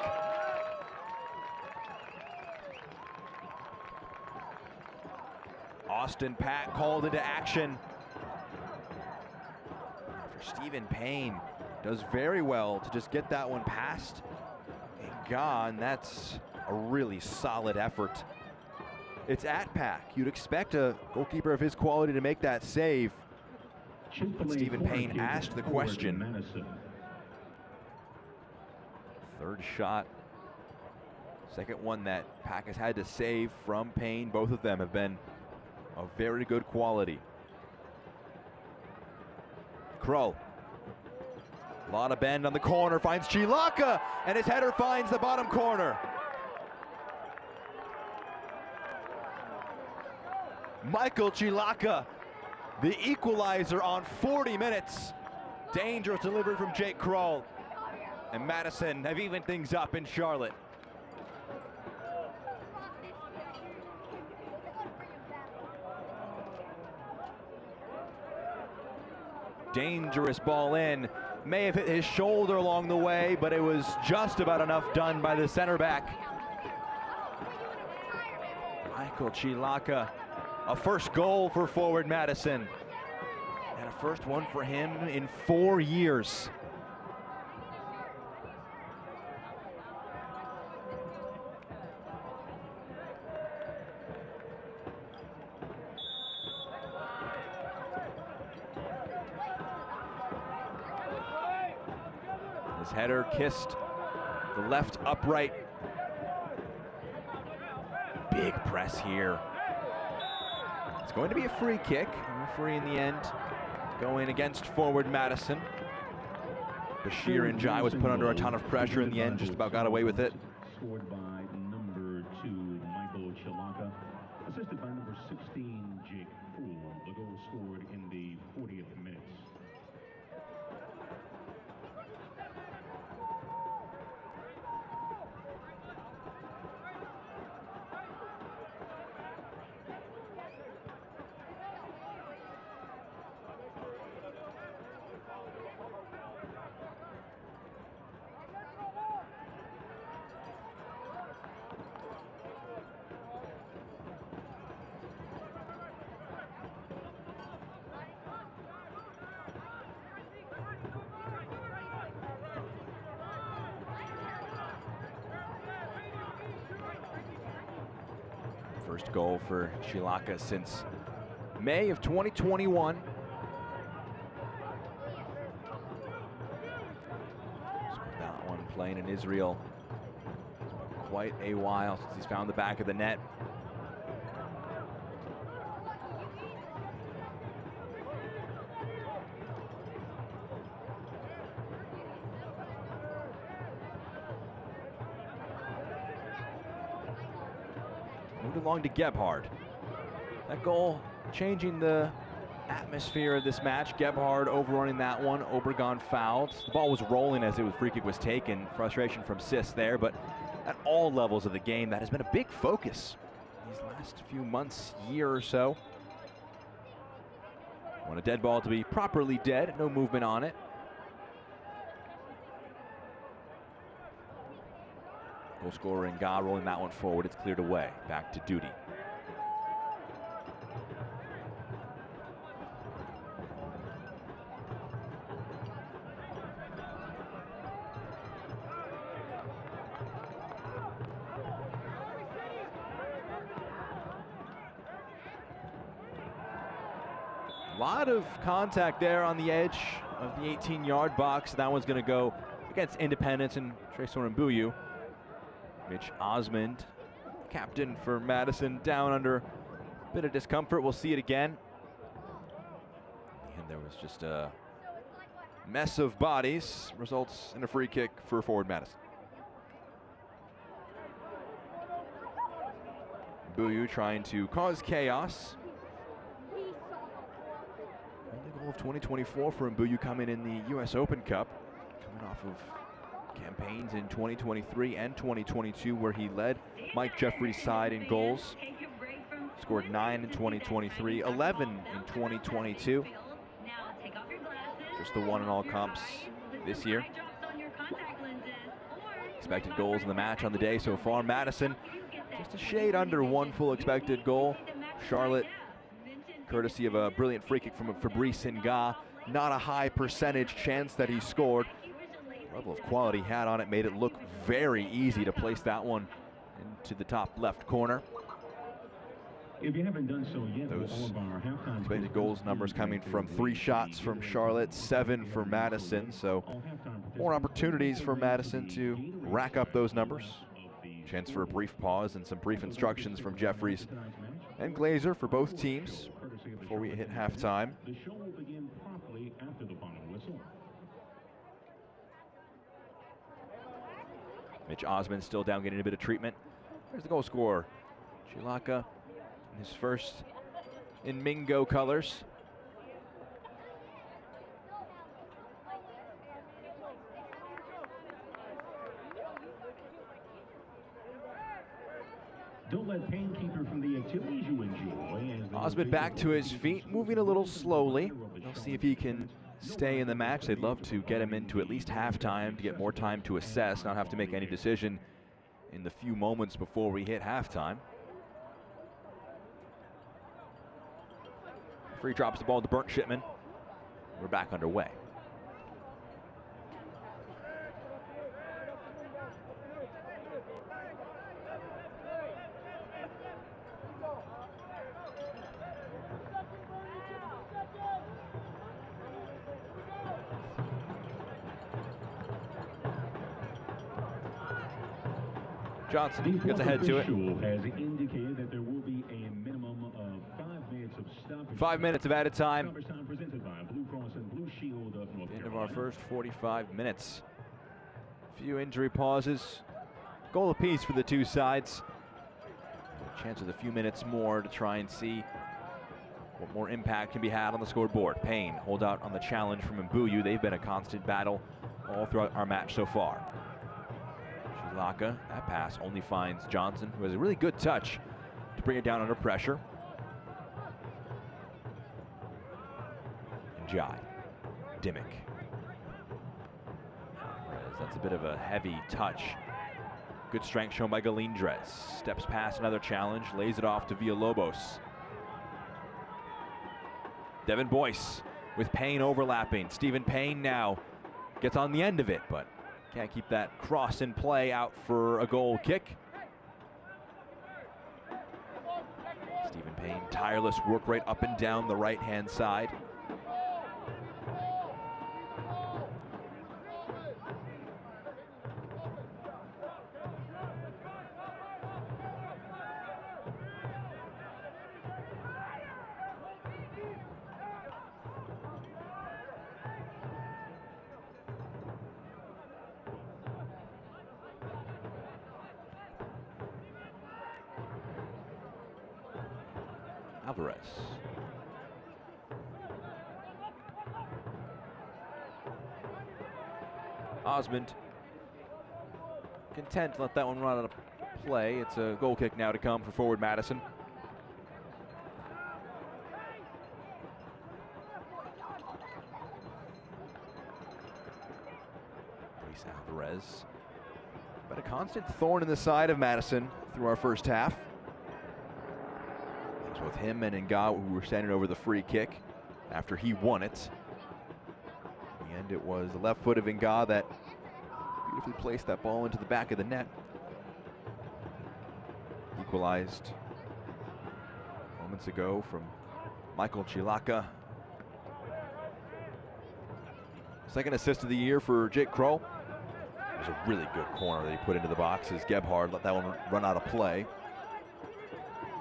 Austin Pack called into action. For Stephen Payne, does very well to just get that one past and gone. That's a really solid effort. It's at Pack. You'd expect a goalkeeper of his quality to make that save. But Stephen Payne asked the question. Third shot. Second one that Pack has had to save from Payne. Both of them have been of very good quality. Krull. A lot of bend on the corner, finds Chilaka, and his header finds the bottom corner. Michael Chilaka, the equalizer on 40 minutes. Dangerous delivery from Jake Krull. And Madison have evened things up in Charlotte. Dangerous ball in. May have hit his shoulder along the way, but it was just about enough done by the center back. Michael Chilaka, a first goal for forward Madison. And a first one for him in 4 years. His header kissed the left upright. Big press here. It's going to be a free kick. Referee in the end going against forward Madison. Bashir Njai was put under a ton of pressure in the end, just about got away with it. Scored by number 2, Michael Chilaka. Assisted by number 16, Jake Poole. The goal scored in the 40th minute. First goal for Chilaka since May of 2021. Scored that one playing in Israel. Quite a while since he's found the back of the net. Moved along to Gebhard. That goal changing the atmosphere of this match. Gebhard overrunning that one. Obregon fouled. The ball was rolling as the free kick was taken. Frustration from Sis there, but at all levels of the game, that has been a big focus these last few months, year or so. Want a dead ball to be properly dead, no movement on it. Goal scorer Nga rolling that one forward. It's cleared away. Back to Duty. A lot of contact there on the edge of the 18-yard box. That one's going to go against Independence and Tresor Mbuyu. Mitch Osmond, captain for Madison, down under a bit of discomfort. We'll see it again. And there was just a mess of bodies. Results in a free kick for forward Madison. Mbuyu trying to cause chaos. Only goal of 2024 for Mbuyu coming in the US Open Cup. Coming off of campaigns in 2023 and 2022 where he led Mike Jeffrey's side in goals. Scored 9 in 2023, 11 in 2022. Just the one in all comps this year. Expected goals in the match on the day so far. Madison just a shade under one full expected goal. Charlotte, courtesy of a brilliant free kick from Fabrice Nga. Not a high percentage chance that he scored. Level of quality he had on it made it look very easy to place that one into the top left corner. If you haven't done so yet, those all of our halftime expected goals numbers coming from 3 shots from Charlotte, 7 for Madison. So more opportunities for Madison to rack up those numbers. Chance for a brief pause and some brief instructions from Jeffries and Glazer for both teams before we hit halftime. The show will begin promptly after the final whistle. Mitch Osmond still down, getting a bit of treatment. There's the goal scorer, Chilaka, his first in Mingo colors. Don't let pain keep you from the activities you enjoy. Osmond back to his feet, moving a little slowly. They'll see if he can stay in the match. They'd love to get him into at least halftime to get more time to assess, not have to make any decision in the few moments before we hit halftime. Free drops the ball to Burnt Shipman. We're back underway. Johnson gets ahead to it. Has indicated that there will be a minimum of 5 minutes of stoppage. 5 minutes of added time. Stoppage time presented by Blue Cross and Blue Shield of North End of Carolina. our first 45 minutes. Few injury pauses. Goal apiece for the two sides. A chance with a few minutes more to try and see what more impact can be had on the scoreboard. Payne hold out on the challenge from Mbuyu. They've been a constant battle all throughout our match so far. Chilaka, that pass only finds Johnson, who has a really good touch to bring it down under pressure. And Jai, Dimmick. That's a bit of a heavy touch. Good strength shown by Galindrez. Steps past another challenge, lays it off to Villalobos. Devin Boyce with Payne overlapping. Stephen Payne now gets on the end of it, but can't keep that cross in play, out for a goal kick. Stephen Payne, tireless work right up and down the right-hand side. Alvarez. Osmond content to let that one run out of play. It's a goal kick now to come for forward Madison. Luis Alvarez, but a constant thorn in the side of Madison through our first half. With him and Nga, who were standing over the free kick after he won it. In the end, it was the left foot of Nga that beautifully placed that ball into the back of the net. Equalized moments ago from Michael Chilaka. Second assist of the year for Jake Kroll. It was a really good corner that he put into the box as Gebhard let that one run out of play.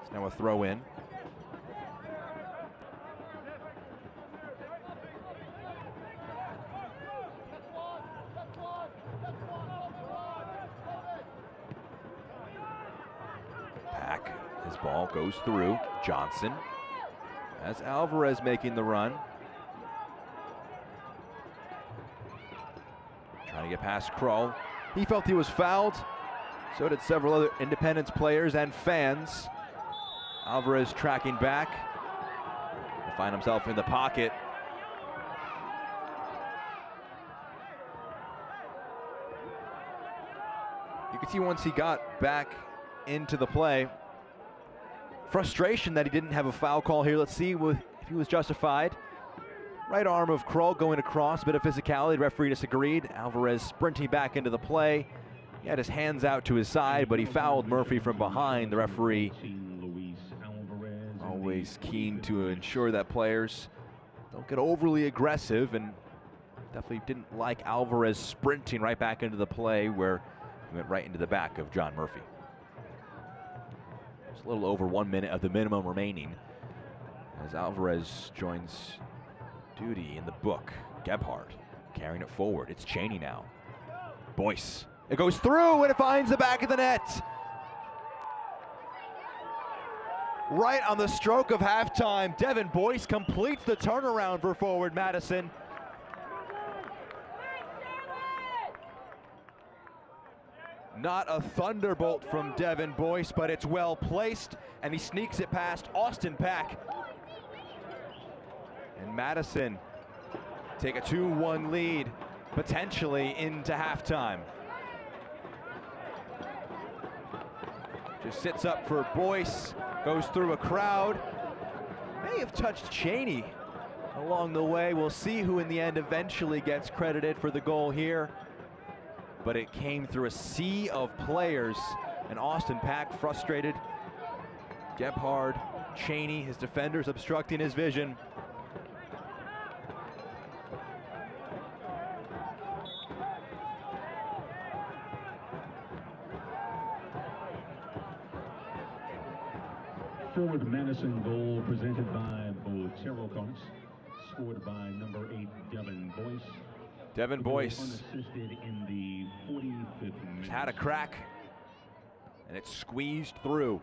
It's now a throw in. His ball goes through. Johnson has Alvarez making the run. Trying to get past Kroll. He felt he was fouled. So did several other Independence players and fans. Alvarez tracking back. He'll find himself in the pocket. You could see once he got back into the play, frustration that he didn't have a foul call here. Let's see if he was justified. Right arm of Kroll going across, bit of physicality. The referee disagreed. Alvarez sprinting back into the play. He had his hands out to his side, but he fouled Murphy from behind. The referee always keen to ensure that players don't get overly aggressive, and Definitely didn't like Alvarez sprinting right back into the play where he went right into the back of John Murphy. It's a little over 1 minute of the minimum remaining as Alvarez joins duty in the book. Gebhardt carrying it forward. It's Cheney now. Boyce. It goes through and it finds the back of the net. Right on the stroke of halftime, Devin Boyce completes the turnaround for forward Madison. Not a thunderbolt from Devin Boyce, but it's well placed, and he sneaks it past Austin Pack. And Madison take a 2-1 lead, potentially into halftime. Just sits up for Boyce, goes through a crowd. May have touched Cheney along the way. We'll see who in the end eventually gets credited for the goal here. But it came through a sea of players, and Austin Pack frustrated. Gebhardt, Cheney, his defenders obstructing his vision. Forward Madison goal presented by Botero Carts, scored by number 8 Devin Boyce. Devin Boyce unassisted in the 45th minute. Had a crack, and it squeezed through.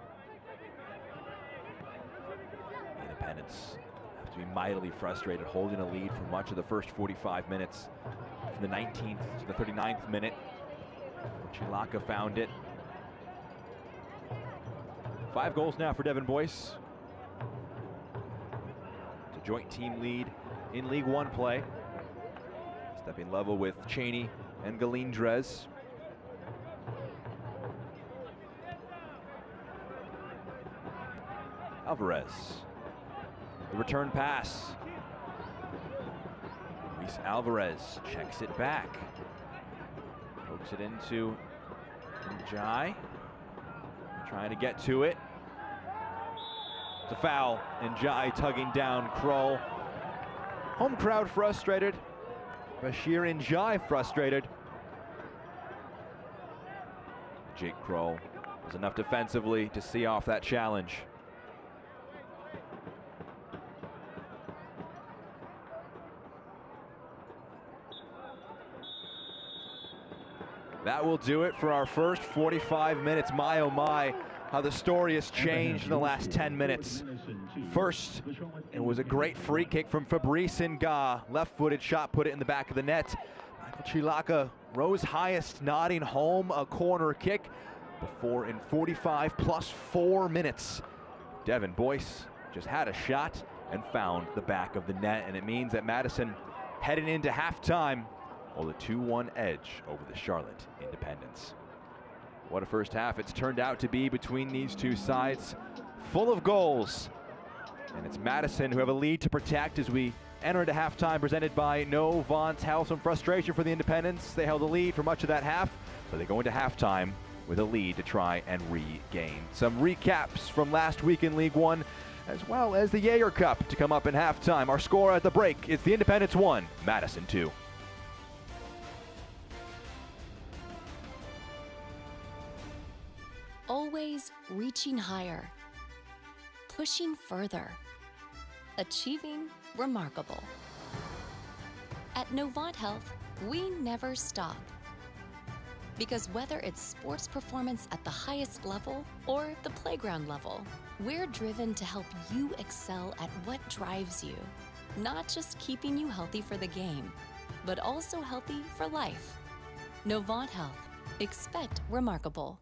The Independents have to be mightily frustrated, holding a lead for much of the first 45 minutes. From the 19th to the 39th minute, Chilaka found it. 5 goals now for Devin Boyce. It's a joint team lead in League One play. Stepping level with Cheney and Galindrez. Alvarez. The return pass. Luis Alvarez checks it back. Pokes it into Njai. Trying to get to it. It's a foul. Njai tugging down Kroll. Home crowd frustrated. Bashir Njai frustrated. Jake Kroll was enough defensively to see off that challenge. That will do it for our first 45 minutes. My oh my, how the story has changed in the last 10 minutes. First, it was a great free kick from Fabrice Nga. Left-footed shot, put it in the back of the net. Michael Chilaka rose highest, nodding home a corner kick before in 45 plus 4 minutes, Devin Boyce just had a shot and found the back of the net. And it means that Madison heading into halftime hold a 2-1 edge over the Charlotte Independents. What a first half it's turned out to be between these two sides, full of goals. And it's Madison who have a lead to protect as we enter into halftime, presented by Novant Health. Some frustration for the Independents. They held the lead for much of that half, but they go into halftime with a lead to try and regain. Some recaps from last week in League One, as well as the Jaeger Cup to come up in halftime. Our score at the break is the Independents 1, Madison 2. Always reaching higher, pushing further, achieving remarkable. At Novant Health, we never stop. Because whether it's sports performance at the highest level or the playground level, we're driven to help you excel at what drives you. Not just keeping you healthy for the game, but also healthy for life. Novant Health. Expect remarkable.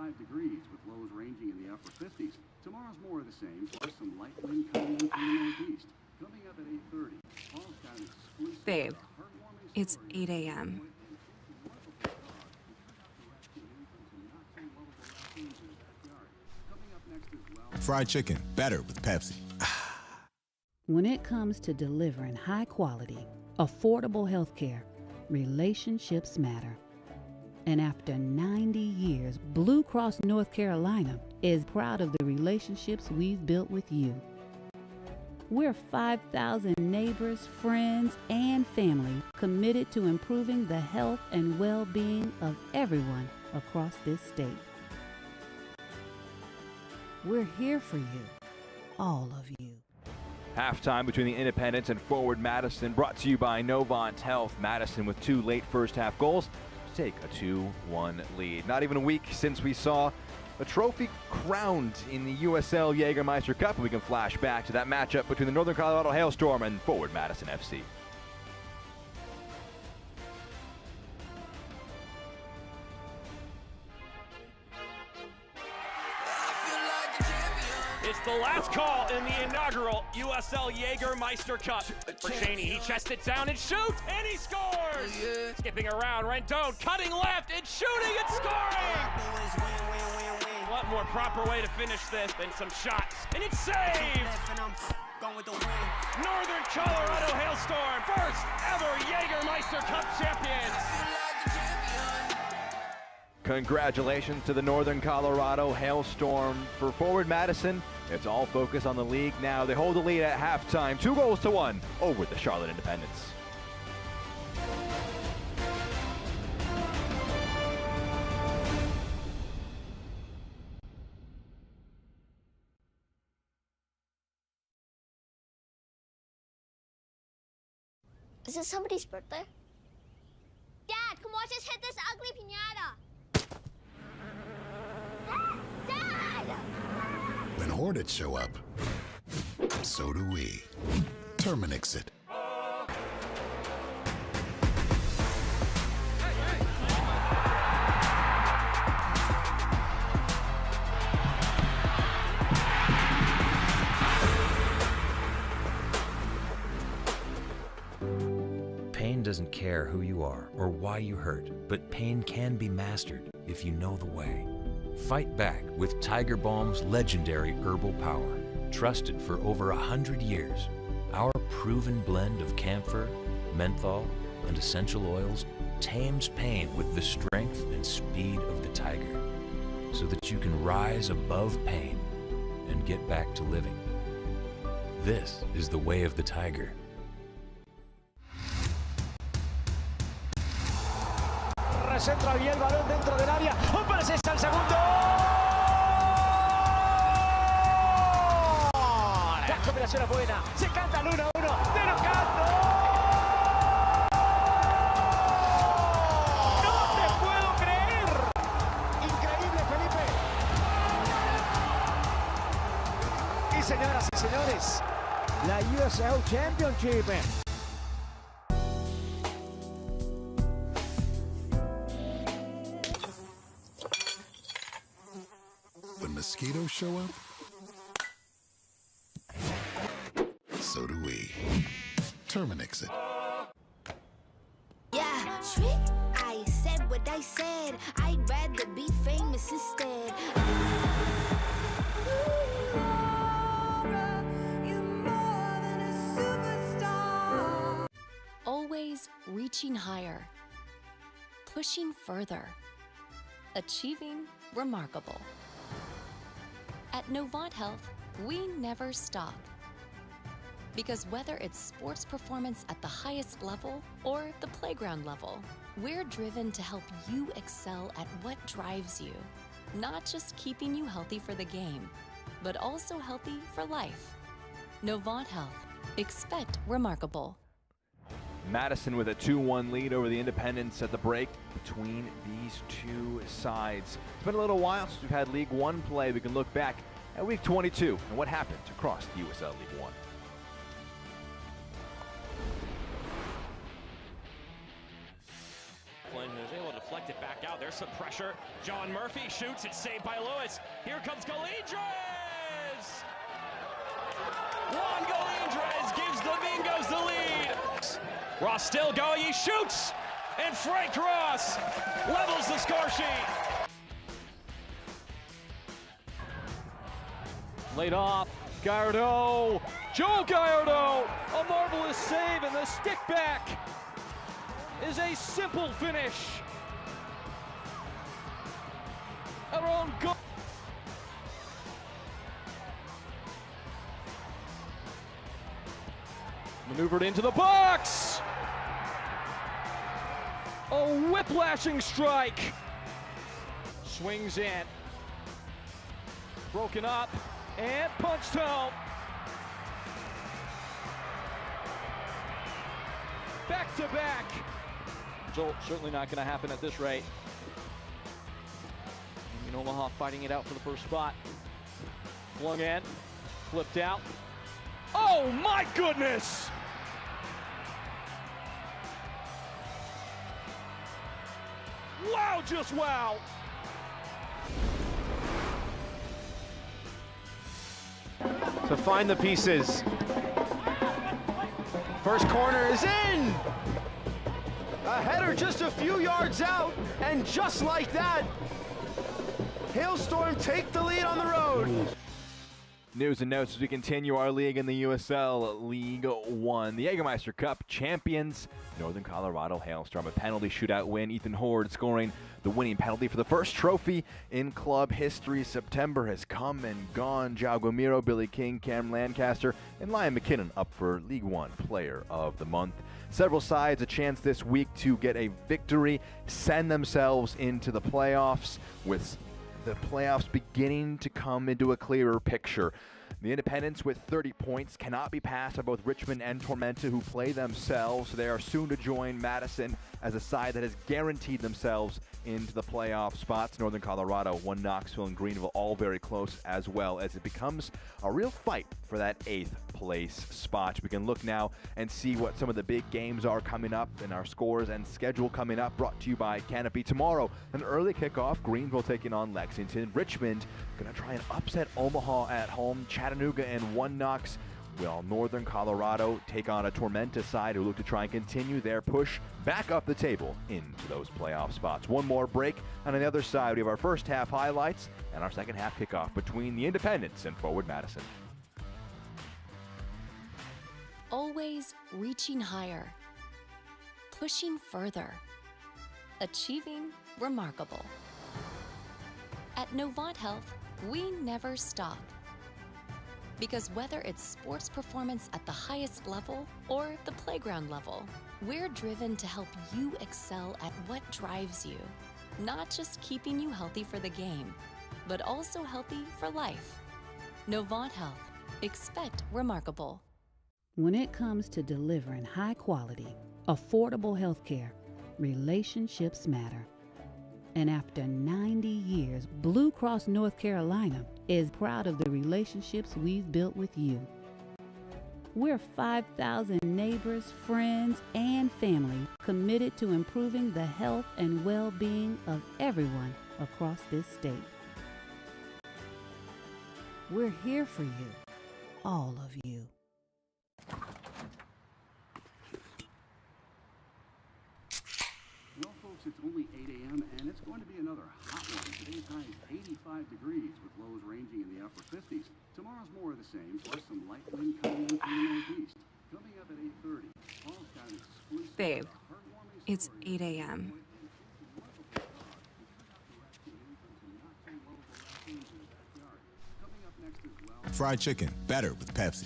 65 degrees with lows ranging in the upper 50s. Tomorrow's more of the same, plus some light wind coming in from the northeast. Coming up at 8:30, Paul's got an exclusive Babe, heartwarming it's story 8 a.m. Fried chicken, better with Pepsi. When it comes to delivering high quality, affordable health care, relationships matter. And after 90 years, Blue Cross North Carolina is proud of the relationships we've built with you. We're 5,000 neighbors, friends, and family committed to improving the health and well-being of everyone across this state. We're here for you, all of you. Halftime between the Independents and Forward Madison, brought to you by Novant Health. Madison with 2 late first-half goals to take a 2-1 lead. Not even a week since we saw a trophy crowned in the USL Jägermeister Cup, and we can flash back to that matchup between the Northern Colorado Hailstorm and Forward Madison FC. It's the last call in the inaugural USL Jägermeister Cup. For Cheney, he chests it down and shoots, and he scores! Yeah. Skipping around, Rendon cutting left and shooting and scoring! What more proper way to finish this than some shots? And it's saved! Northern Colorado Hailstorm, first ever Jägermeister Cup champions! Congratulations to the Northern Colorado Hailstorm. For Forward Madison, it's all focused on the league now. They hold the lead at halftime, 2-1 over the Charlotte Independents. Is it somebody's birthday? Dad, come watch us hit this ugly piñata. Dad! When Hornets show up, so do we. Terminix it. Pain doesn't care who you are or why you hurt, but pain can be mastered if you know the way. Fight back with Tiger Balm's legendary herbal power. Trusted for over 100 years, our proven blend of camphor, menthol, and essential oils tames pain with the strength and speed of the tiger, so that you can rise above pain and get back to living. This is the way of the tiger. Recentra bien el balón dentro del área. ¡Hombre, ese está el segundo! La combinación es buena. Se canta el 1-1 de Locato. ¡No te puedo creer! Increíble, Felipe. Y señoras y señores, la USL Championship. When mosquitoes show up, so do we. Terminix it. Yeah, trick. I said what I said. I'd rather be famous instead. Always reaching higher, pushing further, achieving remarkable. At Novant Health, we never stop. Because whether it's sports performance at the highest level or the playground level, we're driven to help you excel at what drives you. Not just keeping you healthy for the game, but also healthy for life. Novant Health. Expect remarkable. Madison with a 2-1 lead over the Independents at the break between these two sides. It's been a little while since we've had League One play. We can look back at Week 22 and what happened across the USL League One. Flynn was able to flex deflect it back out. There's some pressure. John Murphy shoots. It's saved by Lewis. Here comes Galindres! Juan Galindres gives Domingos the lead. Ross still going. He shoots! And Frank Ross levels the score sheet. Laid off. Gallardo. Joe Gallardo! A marvelous save, and the stick back is a simple finish. Our own goal. Maneuvered into the box. A whiplashing strike. Swings in. Broken up and punched home. Back to back. Certainly not going to happen at this rate. And Omaha fighting it out for the first spot. Flung in, flipped out. Oh my goodness! Wow, just wow! To find the pieces. First corner is in! A header just a few yards out, and just like that, Hailstorm take the lead on the road. News and notes as we continue our league in the USL League One. The Jägermeister Cup champions, Northern Colorado Hailstorm. A penalty shootout win. Ethan Horde scoring the winning penalty for the first trophy in club history. September has come and gone. João Guimiro, Billy King, Cam Lancaster, and Liam McKinnon up for League One Player of the Month. Several sides a chance this week to get a victory, send themselves into the playoffs, with the playoffs beginning to come into a clearer picture. The Independents with 30 points cannot be passed by both Richmond and Tormenta, who play themselves. They are soon to join Madison as a side that has guaranteed themselves into the playoff spots. Northern Colorado, one Knoxville and Greenville, all very close as well, as it becomes a real fight for that 8th place spot. We can look now and see what some of the big games are coming up in our scores and schedule coming up, brought to you by Canopy. Tomorrow, an early kickoff, Greenville taking on Lexington. Richmond going to try and upset Omaha at home. Chattanooga and One Knox, while Northern Colorado take on a Tormenta side who look to try and continue their push back up the table into those playoff spots. One more break, and on the other side we have our first half highlights and our second half kickoff between the Independents and Forward Madison. Always reaching higher, pushing further, achieving remarkable. At Novant Health, we never stop. Because whether it's sports performance at the highest level or the playground level, we're driven to help you excel at what drives you. Not just keeping you healthy for the game, but also healthy for life. Novant Health. Expect remarkable. When it comes to delivering high quality, affordable health care, relationships matter. And after 90 years, Blue Cross North Carolina is proud of the relationships we've built with you. We're 5,000 neighbors, friends, and family committed to improving the health and well-being of everyone across this state. We're here for you, all of you. Well, folks, it's only 8 a.m. and it's going to be another hot one. Today's high is 85 degrees with lows ranging in the upper 50s. Tomorrow's more of the same, plus some light wind coming in from the northeast. Coming up at 8:30, Paul's got an exclusive Babe, heartwarming it's story. 8 a.m. Coming up next as well. Fried chicken, better with Pepsi.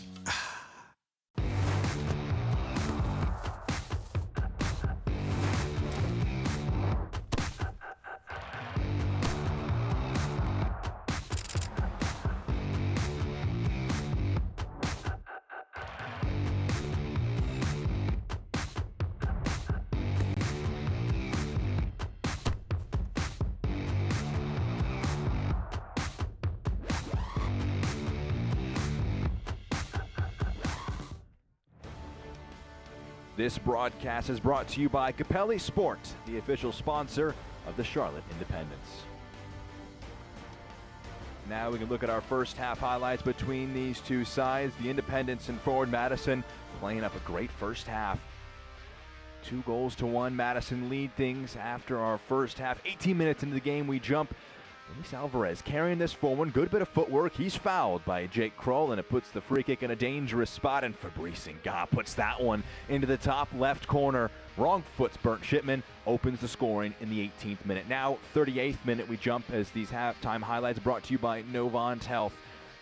This broadcast is brought to you by Capelli Sport, the official sponsor of the Charlotte Independents. Now we can look at our first half highlights between these two sides. The Independents and forward Madison playing up a great first half. 2-1. Madison lead things after our first half. 18 minutes into the game, we jump. Luis Alvarez carrying this forward. Good bit of footwork. He's fouled by Jake Kroll, and it puts the free kick in a dangerous spot. And Fabrice Nga puts that one into the top left corner. Wrong foot's burnt. Shipman opens the scoring in the 18th minute. Now, 38th minute, we jump as these halftime highlights brought to you by Novant Health.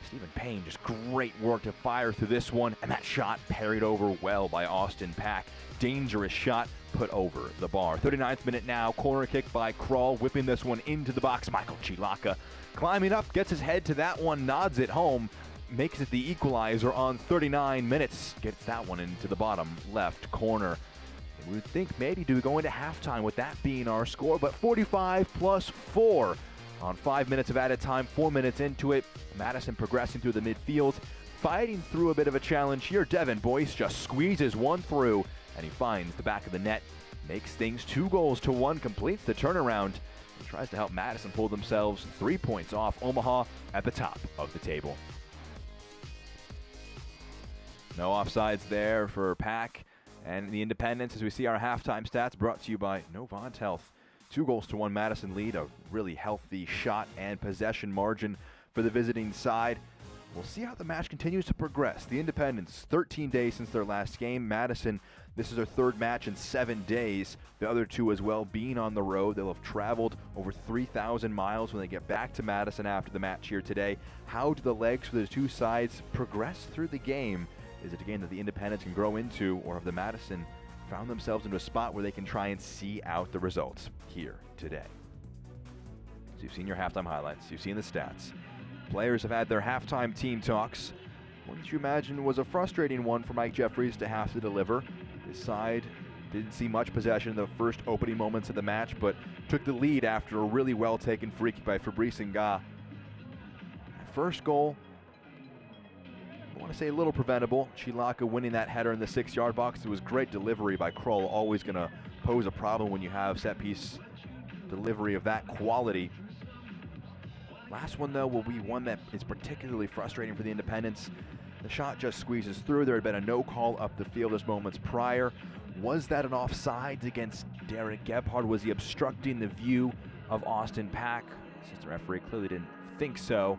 Stephen Payne, just great work to fire through this one, and that shot parried over well by Austin Pack. Dangerous shot put over the bar. 39th minute now, corner kick by Kroll, whipping this one into the box. Michael Chilaka climbing up, gets his head to that one, nods it home, makes it the equalizer on 39 minutes, gets that one into the bottom left corner. We would think maybe do we go into halftime with that being our score, but 45 plus 4 on 5 minutes of added time, 4 minutes into it. Madison progressing through the midfield, fighting through a bit of a challenge here. Devin Boyce just squeezes one through, and he finds the back of the net, makes things 2-1, completes the turnaround, and tries to help Madison pull themselves 3 points off Omaha at the top of the table. No offsides there for Pack and the Independents as we see our halftime stats brought to you by Novant Health. 2-1 Madison lead, a really healthy shot and possession margin for the visiting side. We'll see how the match continues to progress. The Independents, 13 days since their last game. Madison, this is their third match in 7 days. The other two as well being on the road. They'll have traveled over 3,000 miles when they get back to Madison after the match here today. How do the legs for the two sides progress through the game? Is it a game that the Independents can grow into, or have the Madison found themselves into a spot where they can try and see out the results here today? So you've seen your halftime highlights. You've seen the stats. Players have had their halftime team talks. One that you imagine was a frustrating one for Mike Jeffries to have to deliver. His side didn't see much possession in the first opening moments of the match, but took the lead after a really well-taken free kick by Fabrice Nga. First goal, I want to say a little preventable. Chilaka winning that header in the 6-yard box. It was great delivery by Kroll. Always going to pose a problem when you have set-piece delivery of that quality. Last one, though, will be one that is particularly frustrating for the Independents. The shot just squeezes through. There had been a no call up the field just moments prior. Was that an offsides against Derek Gebhardt? Was he obstructing the view of Austin Pack? Since the referee clearly didn't think so.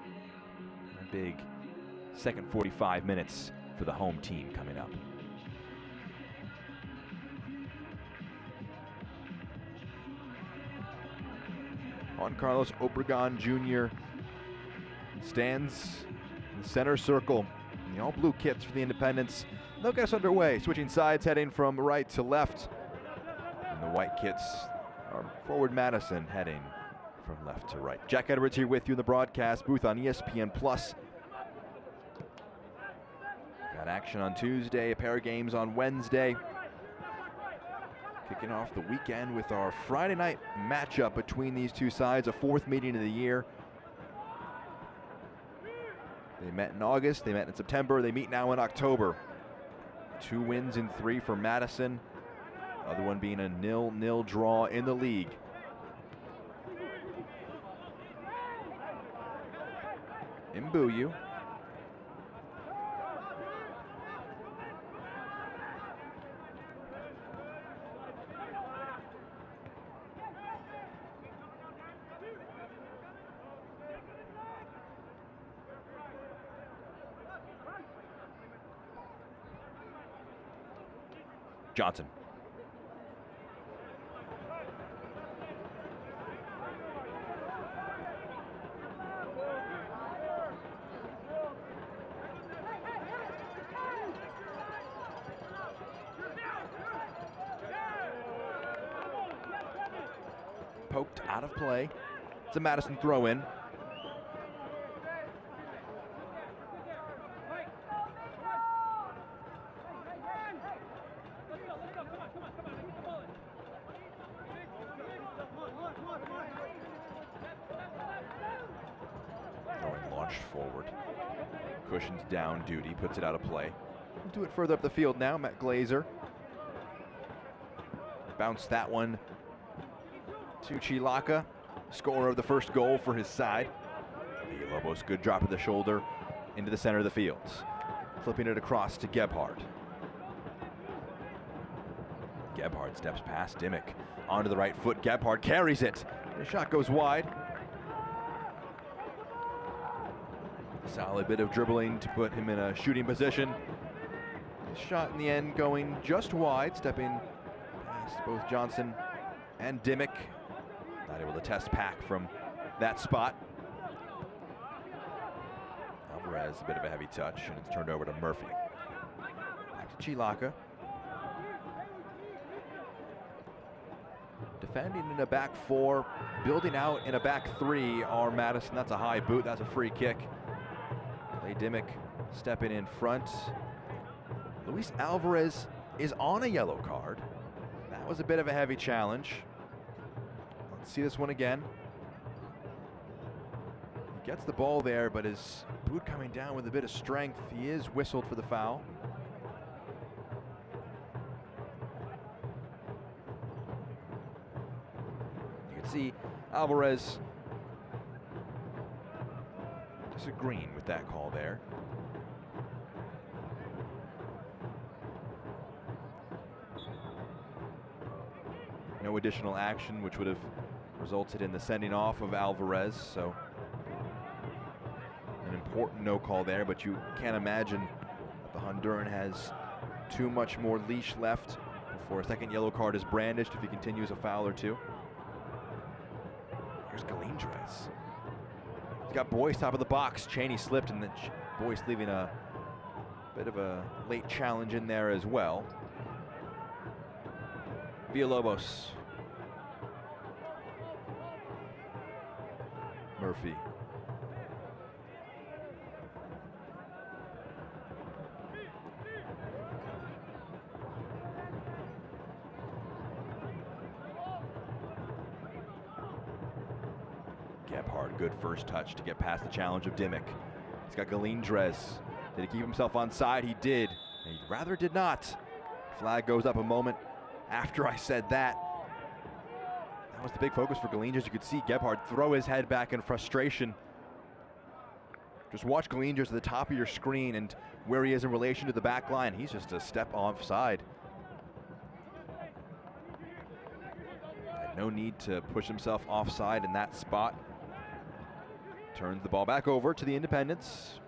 A big second 45 minutes for the home team coming up. Juan Carlos Obregon Jr. stands in the center circle in the all-blue kits for the Independents. They'll get us underway, switching sides, heading from right to left. And the white kits are forward Madison, heading from left to right. Jack Edwards here with you in the broadcast booth on ESPN+. Got action on Tuesday, a pair of games on Wednesday. Kicking off the weekend with our Friday night matchup between these two sides, a fourth meeting of the year. They met in August, they met in September, they meet now in October. 2 wins in 3 for Madison, other one being a 0-0 draw in the league. Mbuyu. Johnson. Poked out of play. It's a Madison throw-in. Launched forward. Cushions down duty, puts it out of play. We'll do it further up the field now. Matt Glazer. Bounced that one to Chilaka, scorer of the first goal for his side. Villalobos, good drop of the shoulder into the center of the field. Flipping it across to Gebhardt. Gebhardt steps past Dimmick. Onto the right foot, Gebhardt carries it. The shot goes wide. Solid bit of dribbling to put him in a shooting position. Shot in the end going just wide, stepping past both Johnson and Dimmick. Not able to test pack from that spot. Alvarez, a bit of a heavy touch, and it's turned over to Murphy. Back to Chilaka. Defending in a back four, building out in a back three are Madison. That's a high boot, that's a free kick. Clay Dimmick stepping in front. Luis Alvarez is on a yellow card. That was a bit of a heavy challenge. Let's see this one again. He gets the ball there, but his boot coming down with a bit of strength. He is whistled for the foul. You can see Alvarez disagreeing with that call there. No additional action, which would have resulted in the sending off of Alvarez, so an important no call there, but you can't imagine that the Honduran has too much more leash left before a second yellow card is brandished if he continues a foul or two. Here's Galindres. He's got Boyce top of the box. Cheney slipped, and then Boyce leaving a bit of a late challenge in there as well. Villalobos. Murphy. Gebhardt, good first touch to get past the challenge of Dimmick. He's got Galindres. Did he keep himself onside? He did. And he rather did not. Flag goes up a moment after I said that. That was the big focus for Galindres. You could see Gebhardt throw his head back in frustration. Just watch Galindres at the top of your screen and where he is in relation to the back line. He's just a step offside. Had no need to push himself offside in that spot. Turns the ball back over to the Independents.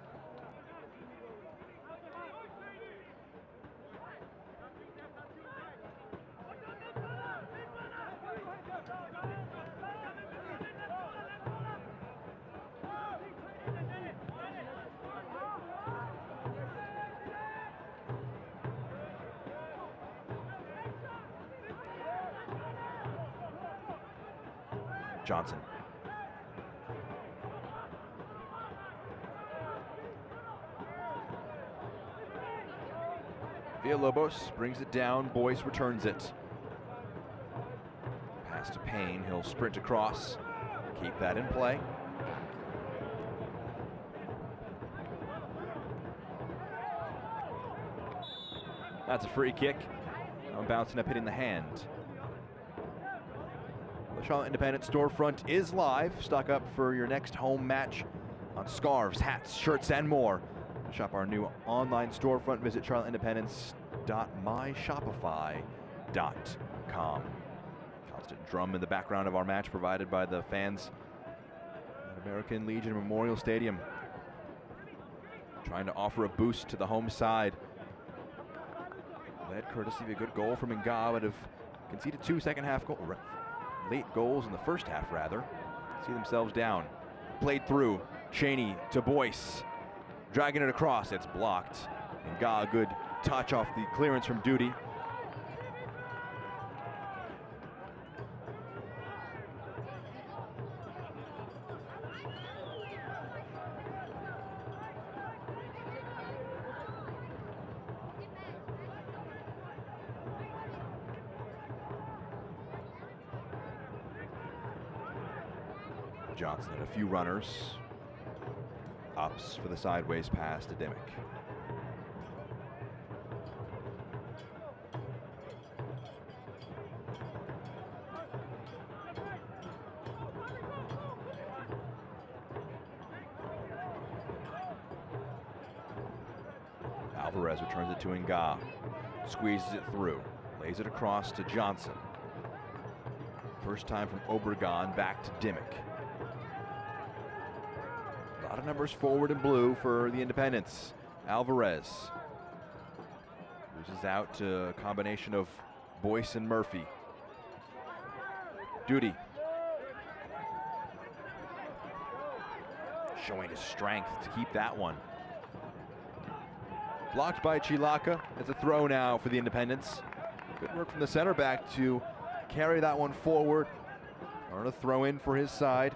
Johnson. Villalobos brings it down. Boyce returns it. Pass to Payne. He'll sprint across. Keep that in play. That's a free kick. Bouncing up, hitting the hand. The Charlotte Independent storefront is live. Stock up for your next home match on scarves, hats, shirts, and more. Shop our new online storefront. Visit charlotteinDependence.myshopify.com. Constant drum in the background of our match provided by the fans at American Legion Memorial Stadium. Trying to offer a boost to the home side. Led courtesy of a good goal from Nga, but have conceded two late goals in the first half, rather. See themselves down. Played through. Cheney to Boyce. Dragging it across. It's blocked. Nga, a good touch off the clearance from Duty. Johnson had a few runners. Ups for the sideways pass to Dimmick. Alvarez returns it to Nga. Squeezes it through. Lays it across to Johnson. First time from Obregon back to Dimmick. A lot of numbers forward in blue for the Independents. Alvarez loses out to a combination of Boyce and Murphy. Duty showing his strength to keep that one. Blocked by Chilaka. It's a throw now for the Independents. Good work from the center back to carry that one forward. Or a throw in for his side.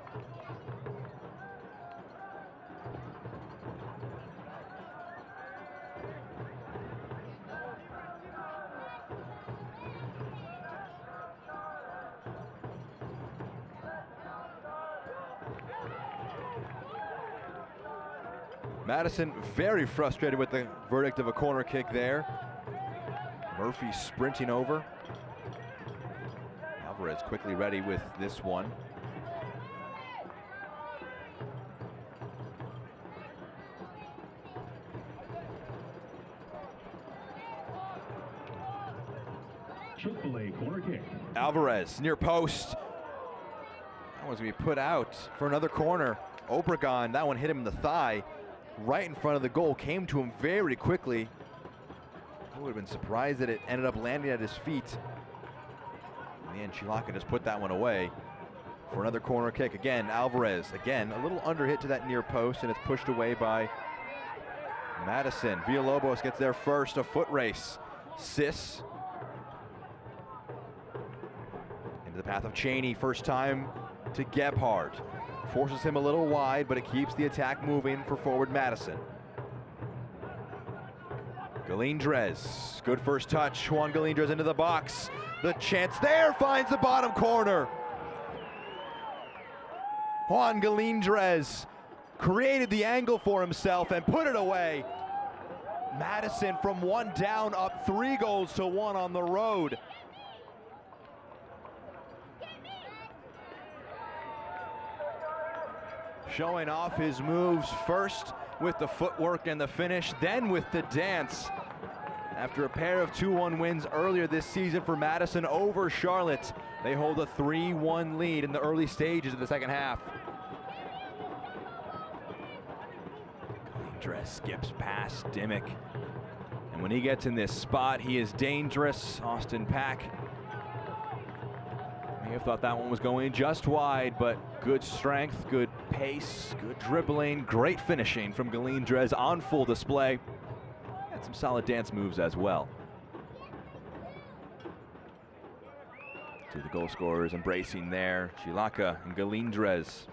Madison very frustrated with the verdict of a corner kick there. Murphy sprinting over. Alvarez quickly ready with this one. Chick-fil-A corner kick. Alvarez near post. That one's gonna be put out for another corner. Obregon, that one hit him in the thigh. Right in front of the goal, came to him very quickly. I would have been surprised that it ended up landing at his feet. In the end, Chilaka just put that one away for another corner kick. Again, Alvarez, again, a little under hit to that near post, and it's pushed away by Madison. Villalobos gets there first, a foot race. Sis into the path of Cheney, first time to Gebhardt. Forces him a little wide, but it keeps the attack moving for forward Madison. Galindrez, good first touch. Juan Galindrez into the box. The chance there, finds the bottom corner. Juan Galindrez created the angle for himself and put it away. Madison from one down, up 3-1 on the road. Showing off his moves first with the footwork and the finish, then with the dance. After a pair of 2-1 wins earlier this season for Madison over Charlotte, they hold a 3-1 lead in the early stages of the second half. Galindrez skips past Dimmick. And when he gets in this spot, he is dangerous. Austin Pack may have thought that one was going just wide, but good strength, good pace, good dribbling, great finishing from Galindrez on full display. Had some solid dance moves as well. Two of the goal scorers embracing there, Chilaka and Galindrez.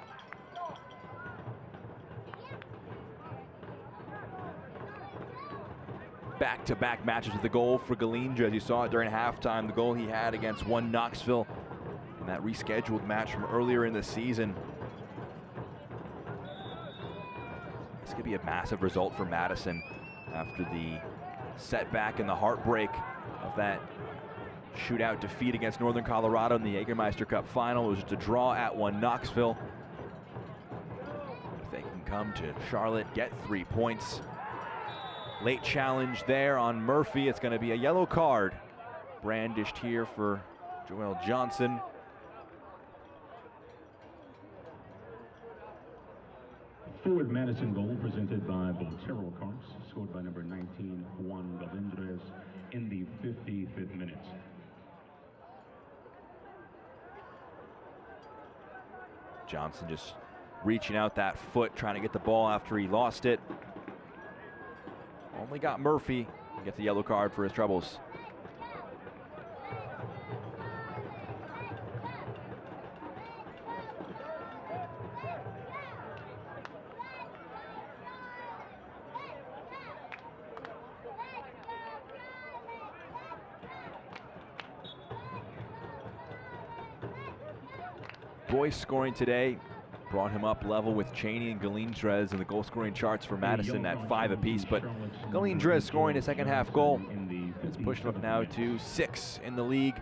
Back-to-back matches with the goal for Galindrez. You saw it during halftime, the goal he had against One Knoxville in that rescheduled match from earlier in the season. This could be a massive result for Madison after the setback and the heartbreak of that shootout defeat against Northern Colorado in the Jägermeister Cup final. It was just a draw at One Knoxville. If they can come to Charlotte, get 3 points. Late challenge there on Murphy. It's going to be a yellow card brandished here for Joel Johnson. Forward Madison goal presented by Botero Carps, scored by number 19, Juan Galindrez, in the 55th minute. Johnson just reaching out that foot, trying to get the ball after he lost it. Only got Murphy, gets a yellow card for his troubles. Boyce scoring today brought him up level with Cheney and Galindrez in the goal scoring charts for Madison at 5 apiece, but Galindrez scoring a second half goal has pushed him up now to 6 in the league.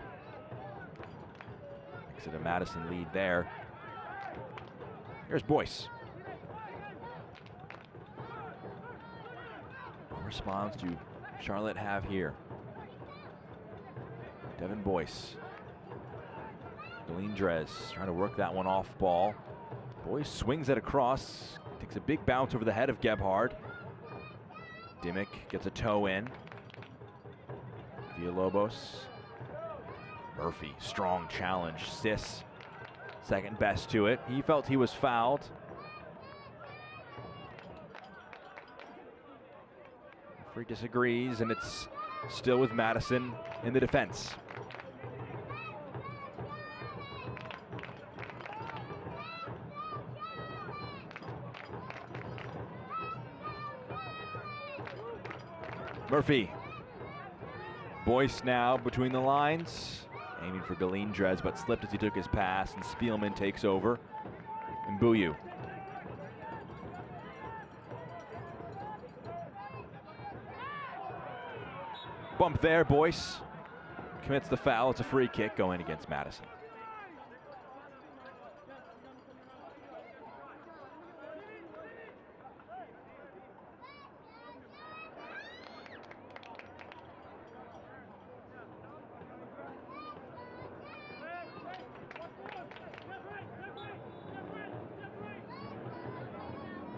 Makes it a Madison lead there. Here's Boyce. Responds to Charlotte have here. Devin Boyce. Galindrez trying to work that one off ball. Boyce swings it across, takes a big bounce over the head of Gebhard. Dimmick gets a toe in. Villalobos. Murphy, strong challenge. Sis, second best to it. He felt he was fouled. Referee disagrees, and it's still with Madison in the defense. Murphy. Boyce now between the lines, aiming for Galindrez, but slipped as he took his pass, and Spielman takes over. And Mbuyu. Bump there, Boyce commits the foul. It's a free kick going against Madison.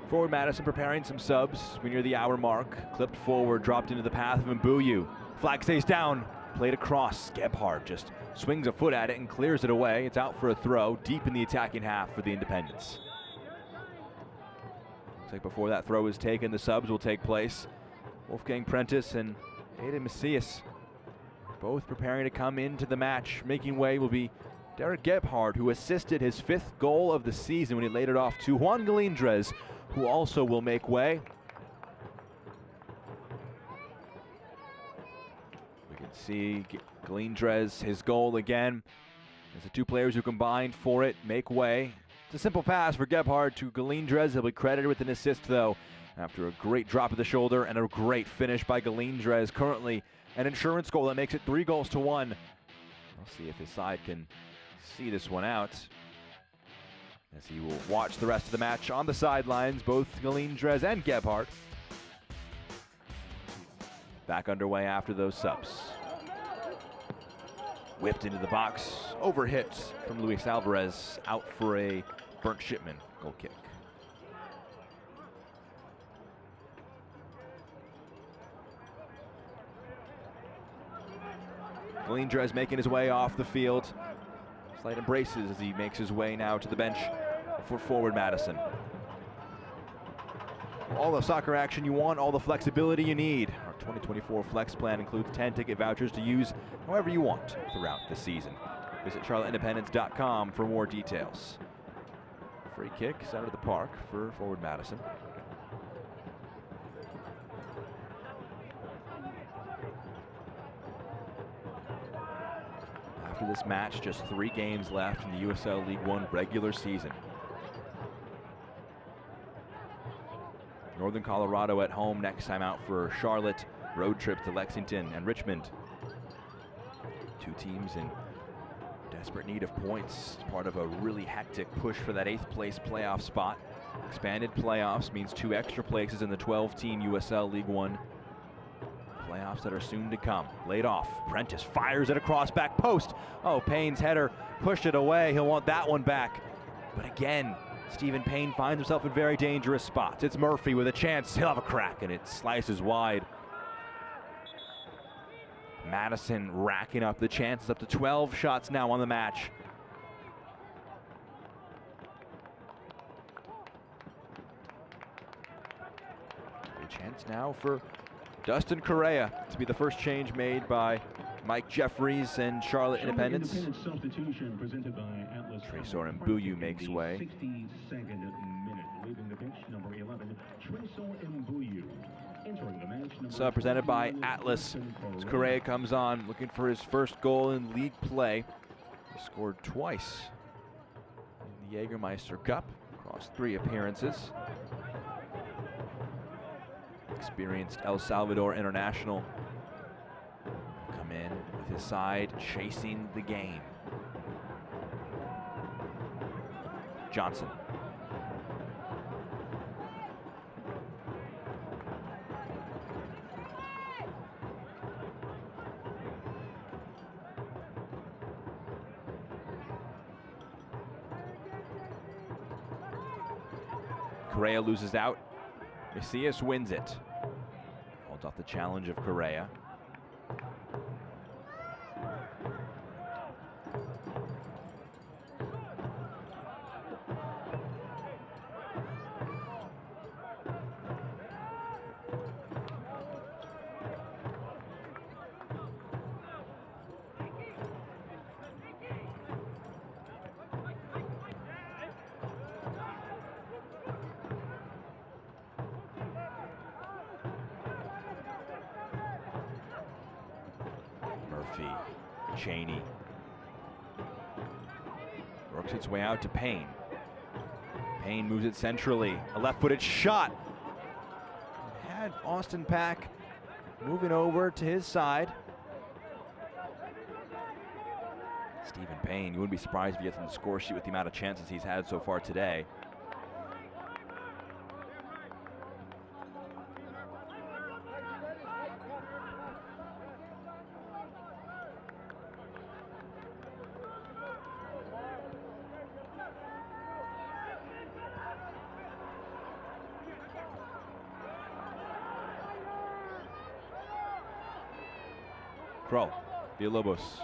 Forward Madison preparing some subs. We near the hour mark. Clipped forward, dropped into the path of Mbuyu. Flag stays down, played across. Gebhard just swings a foot at it and clears it away. It's out for a throw deep in the attacking half for the Independents. Looks like before that throw is taken, the subs will take place. Wolfgang Prentice and Aiden Macias both preparing to come into the match. Making way will be Derek Gebhard, who assisted his 5th goal of the season when he laid it off to Juan Galindrez, who also will make way. We can see Galindrez, his goal again. As the two players who combined for it make way. It's a simple pass for Gebhard to Galindrez. He'll be credited with an assist, though, after a great drop of the shoulder and a great finish by Galindrez. Currently an insurance goal that makes it 3-1. We'll see if his side can see this one out, as he will watch the rest of the match on the sidelines, both Galindrez and Gebhard. Back underway after those subs. Whipped into the box, overhit from Luis Alvarez, out for a Bernd Shipman goal kick. Galindrez making his way off the field. Slight embraces as he makes his way now to the bench for forward Madison. All the soccer action you want, all the flexibility you need. Our 2024 Flex Plan includes 10 ticket vouchers to use however you want throughout the season. Visit charlotteindependence.com for more details. Free kick, center of the park for forward Madison. After this match, just 3 games left in the USL League One regular season. Northern Colorado at home next time out for Charlotte. Road trip to Lexington and Richmond. 2 teams in desperate need of points. It's part of a really hectic push for that 8th place playoff spot. Expanded playoffs means 2 extra places in the 12-team USL League One playoffs that are soon to come. Laid off. Prentice fires it across back post. Oh, Payne's header pushed it away. He'll want that one back. But again, Stephen Payne finds himself in very dangerous spots. It's Murphy with a chance. He'll have a crack, and it slices wide. Madison racking up the chances, up to 12 shots now on the match. A chance now for Dustin Correa to be the first change made by Mike Jeffries and Charlotte Independence. Substitution presented by Atlas. Tresor Mbuyu makes way. 62nd minute, leaving the bench, number 11, Tresor Mbuyu. Entering the match, number Presented by Atlas. As Correa comes on, looking for his first goal in league play. He scored twice in the Jägermeister Cup across 3 appearances. Experienced El Salvador international come in with his side chasing the game. Johnson. Correa loses out. Macias wins it. Holds off the challenge of Correa. Cheney works its way out to Payne. Payne moves it centrally. A left-footed shot. Had Austin Pack moving over to his side. Stephen Payne, you wouldn't be surprised if he gets on the score sheet with the amount of chances he's had so far today. Kroll, Villalobos.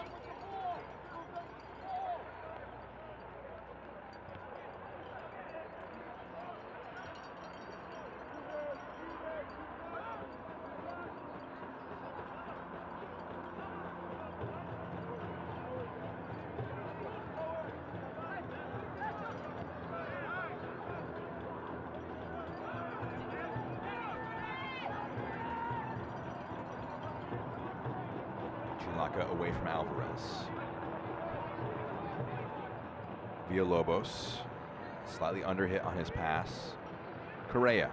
Away from Alvarez. Villalobos, slightly under hit on his pass. Correa.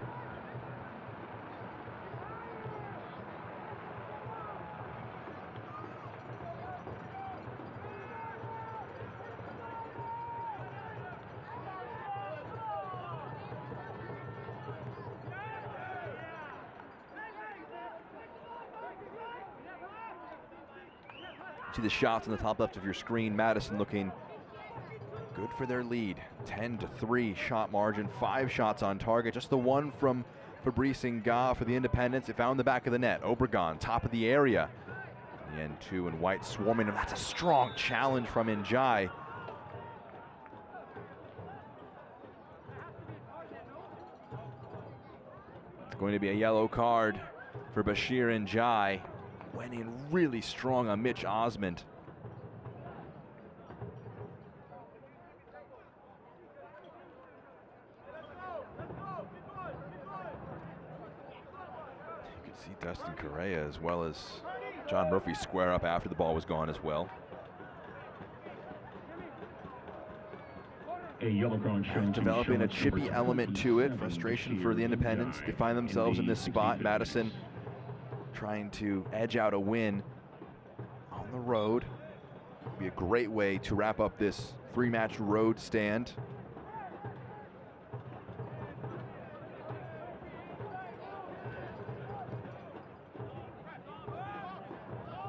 See the shots on the top left of your screen. Madison looking good for their lead. 10-3 shot margin, 5 shots on target. Just the one from Fabrice Nga for the Independents. It found the back of the net. Obregon, top of the area. The end two, and White swarming him. That's a strong challenge from Njai. It's going to be a yellow card for Bashir Njai. Went in really strong on Mitch Osmond. You could see Dustin Correa as well as John Murphy square up after the ball was gone as well. A yellow card shown developing a chippy element to it. Frustration for the Independents. They find themselves in this spot. Madison trying to edge out a win on the road. Be a great way to wrap up this 3-match road stand.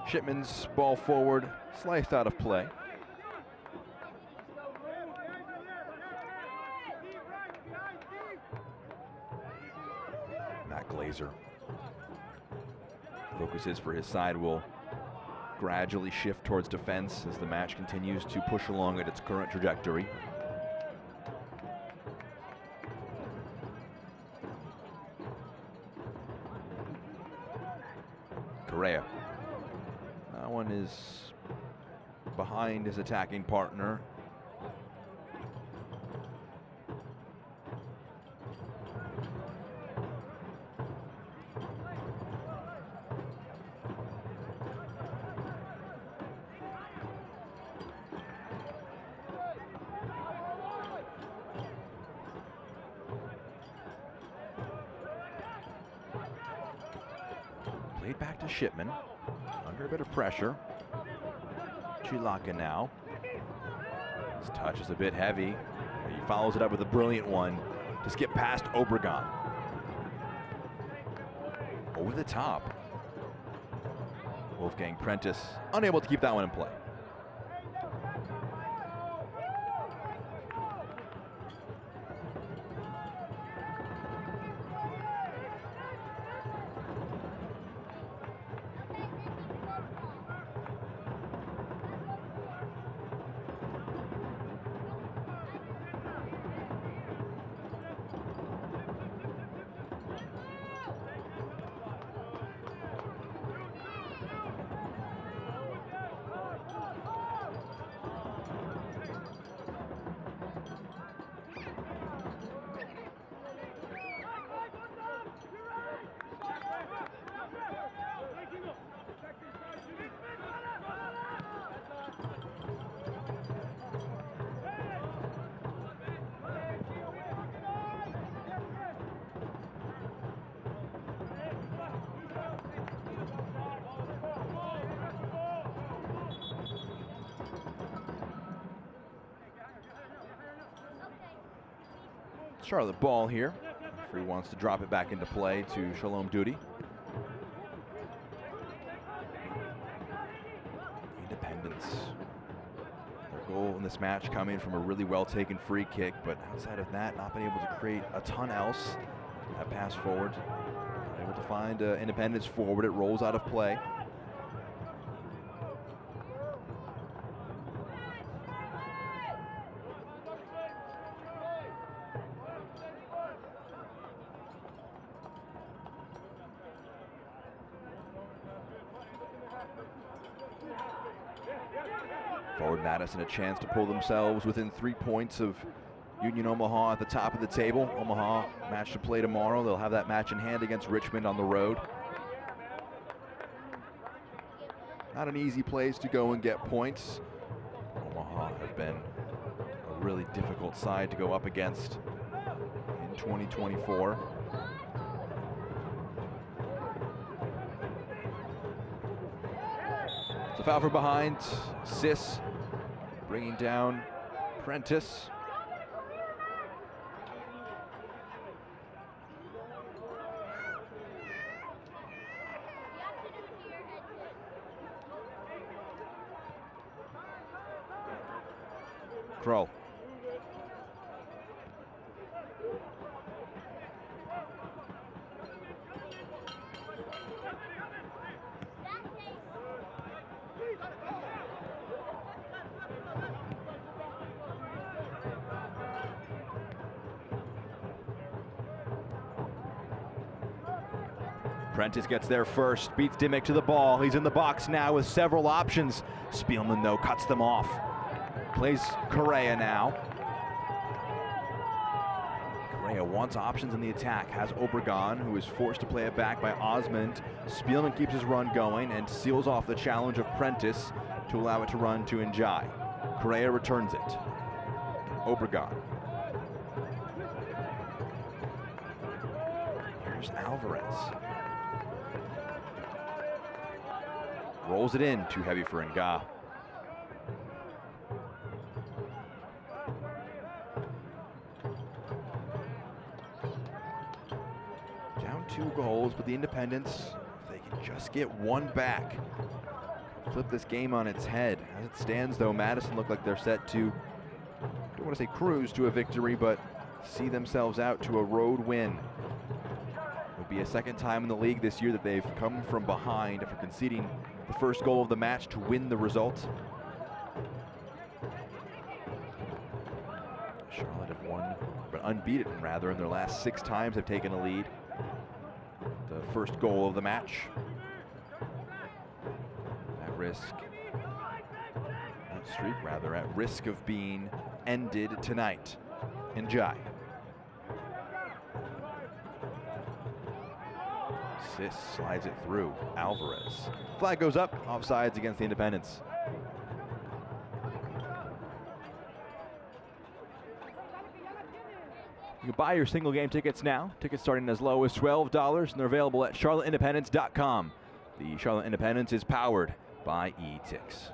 Shipman's ball forward, sliced out of play. Matt Glazer. Focuses for his side will gradually shift towards defense as the match continues to push along at its current trajectory. Correa. That one is behind his attacking partner. Played back to Shipman, under a bit of pressure. Chilaka now. His touch is a bit heavy. He follows it up with a brilliant one to skip past Obregon. Over the top. Wolfgang Prentice unable to keep that one in play. Charlotte ball here. Referee wants to drop it back into play to Shalom Duty. Independence. Their goal in this match coming from a really well taken free kick, but outside of that, not been able to create a ton else. That pass forward, not able to find Independence forward. It rolls out of play. Forward Madison a chance to pull themselves within 3 points of Union Omaha at the top of the table. Omaha match to play tomorrow. They'll have that match in hand against Richmond on the road. Not an easy place to go and get points. Omaha have been a really difficult side to go up against in 2024. It's a foul from behind. Sis bringing down Prentice. Kroll. Prentice gets there first, beats Dimmick to the ball. He's in the box now with several options. Spielman, though, cuts them off. Plays Correa now. Correa wants options in the attack, has Obregon, who is forced to play it back by Osmond. Spielman keeps his run going and seals off the challenge of Prentice to allow it to run to Njai. Correa returns it. Obregon. Here's Alvarez. Rolls it in, too heavy for Nga. Down 2 goals, but the Independents, if they can just get one back, flip this game on its head. As it stands, though, Madison look like they're set to, don't want to say cruise to a victory, but see themselves out to a road win. Would be a second time in the league this year that they've come from behind after conceding the first goal of the match to win the result. Charlotte have won, but unbeaten rather, in their last 6 times they've taken a lead. The first goal of the match. At risk of being ended tonight. Njai. Sis slides it through. Alvarez. Flag goes up. Offsides against the Independents. You can buy your single game tickets now. Tickets starting as low as $12, and they're available at charlotteindependence.com. The Charlotte Independence is powered by eTix.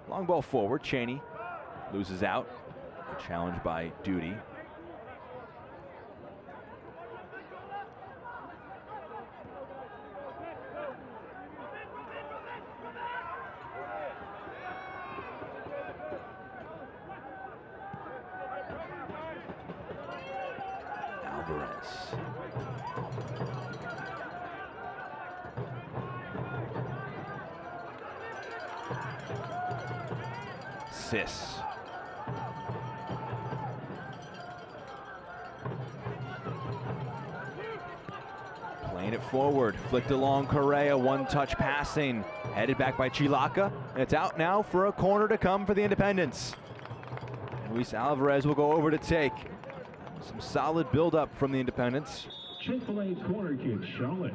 Long ball forward, Cheney loses out. Good challenge by Duty. Alvarez. Sis. Playing it forward, flicked along Correa, one-touch passing, headed back by Chilaka, and it's out now for a corner to come for the Independents. And Luis Alvarez will go over to take. Some solid build-up from the Independents. Chick-fil-A corner kick, Charlotte.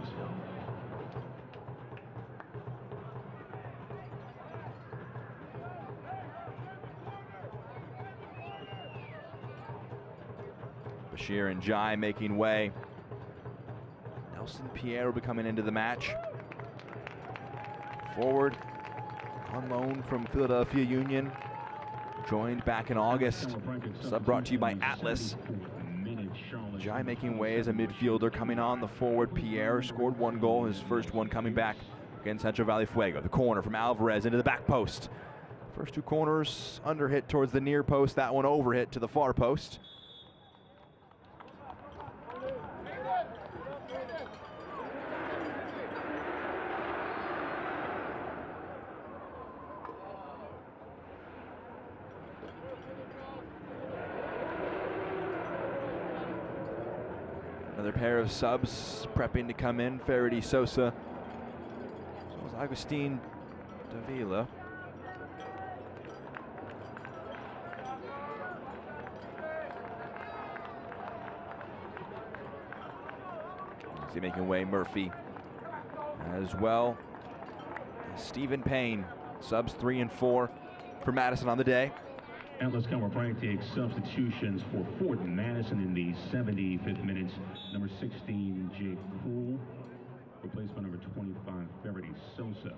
Bashir and Jai making way. Nelson Pierre will be coming into the match. Forward on loan from Philadelphia Union. Joined back in August. Sub brought to you by Atlas. Jai making way as a midfielder coming on. The forward Pierre scored 1 goal, his first one coming back against Central Valley Fuego. The corner from Alvarez into the back post. First 2 corners under hit towards the near post. That one over hit to the far post. Another pair of subs prepping to come in. Faraday Sosa, as well as Agustin Davila. See making way Murphy as well. Stephen Payne, subs 3 and 4 for Madison on the day. Atlas Chiropractic substitutions for Fort Madison in the 75th minute. Number 16, Jake Cool, replaced by number 25, Faraday Sosa.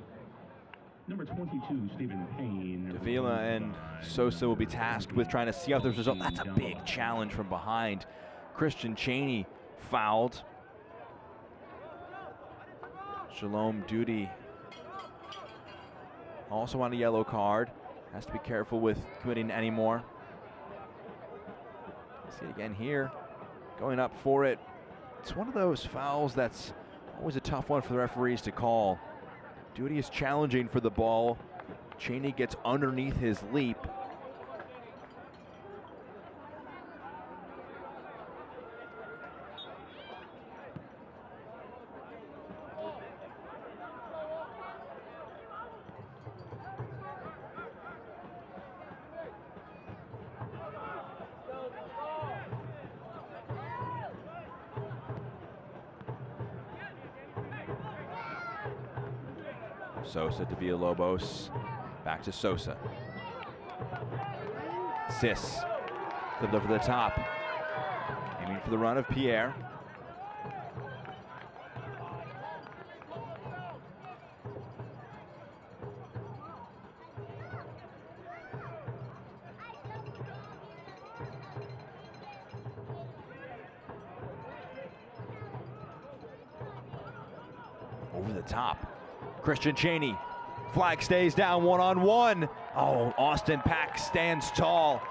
Number 22, Stephen Payne. Davila and Sosa will be tasked with trying to see out this result. That's a big challenge from behind. Christian Cheney fouled. Shalom Duty also on a yellow card. Has to be careful with committing any more. See it again here. Going up for it. It's one of those fouls that's always a tough one for the referees to call. Duty is challenging for the ball. Cheney gets underneath his leap. Sosa to Villalobos, back to Sosa. Sis, flipped over the top, aiming for the run of Pierre. Over the top. Christian Cheney, flag stays down 1-on-1. Oh, Austin Pack stands tall.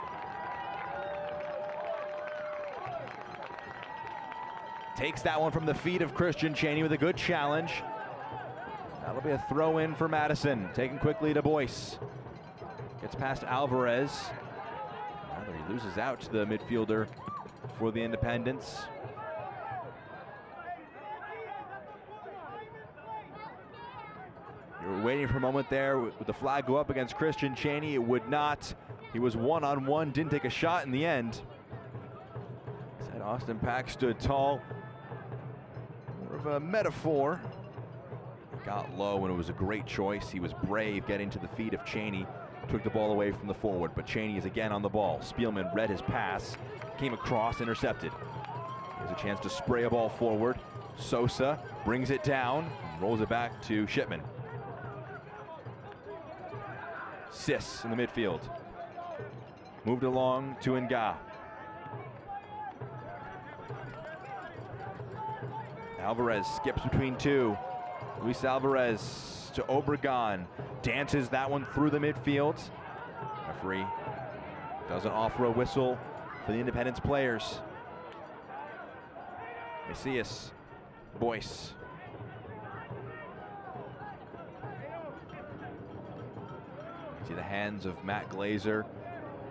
Takes that one from the feet of Christian Cheney with a good challenge. That'll be a throw in for Madison. Taken quickly to Boyce. Gets past Alvarez. Rather, he loses out to the midfielder for the Independents. You were waiting for a moment there. Would the flag go up against Christian Cheney? It would not. He was 1-on-1, didn't take a shot in the end. Said Austin Pack stood tall. More of a metaphor. He got low and it was a great choice. He was brave getting to the feet of Cheney. Took the ball away from the forward, but Cheney is again on the ball. Spielman read his pass, came across, intercepted. There's a chance to spray a ball forward. Sosa brings it down, rolls it back to Shipman. Sis in the midfield. Moved along to Nga. Alvarez skips between two. Luis Alvarez to Obregon. Dances that one through the midfield. Referee doesn't offer a whistle for the Independence players. Macias, Boyce. See the hands of Matt Glazer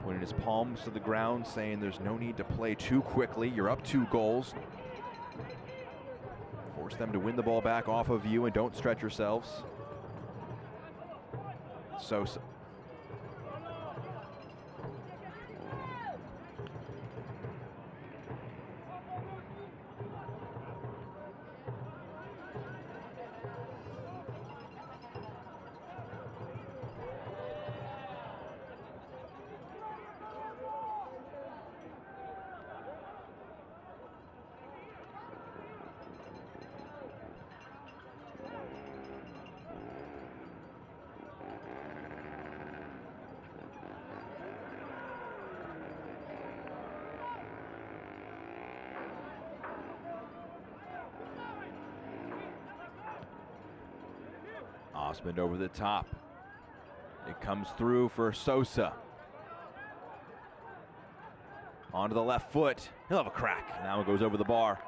pointing his palms to the ground, saying there's no need to play too quickly. You're up 2 goals. Force them to win the ball back off of you and don't stretch yourselves. Sosa. Osmond over the top. It comes through for Sosa. Onto the left foot. He'll have a crack. Now it goes over the bar.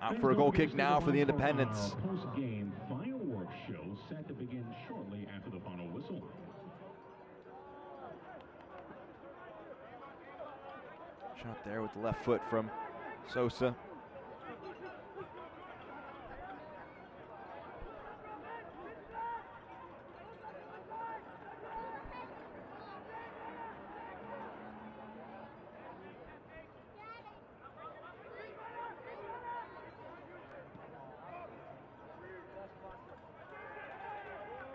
Out for a goal kick now for the Independents. Post-game fireworks show set to begin shortly after the final whistle. Shot there with the left foot from Sosa.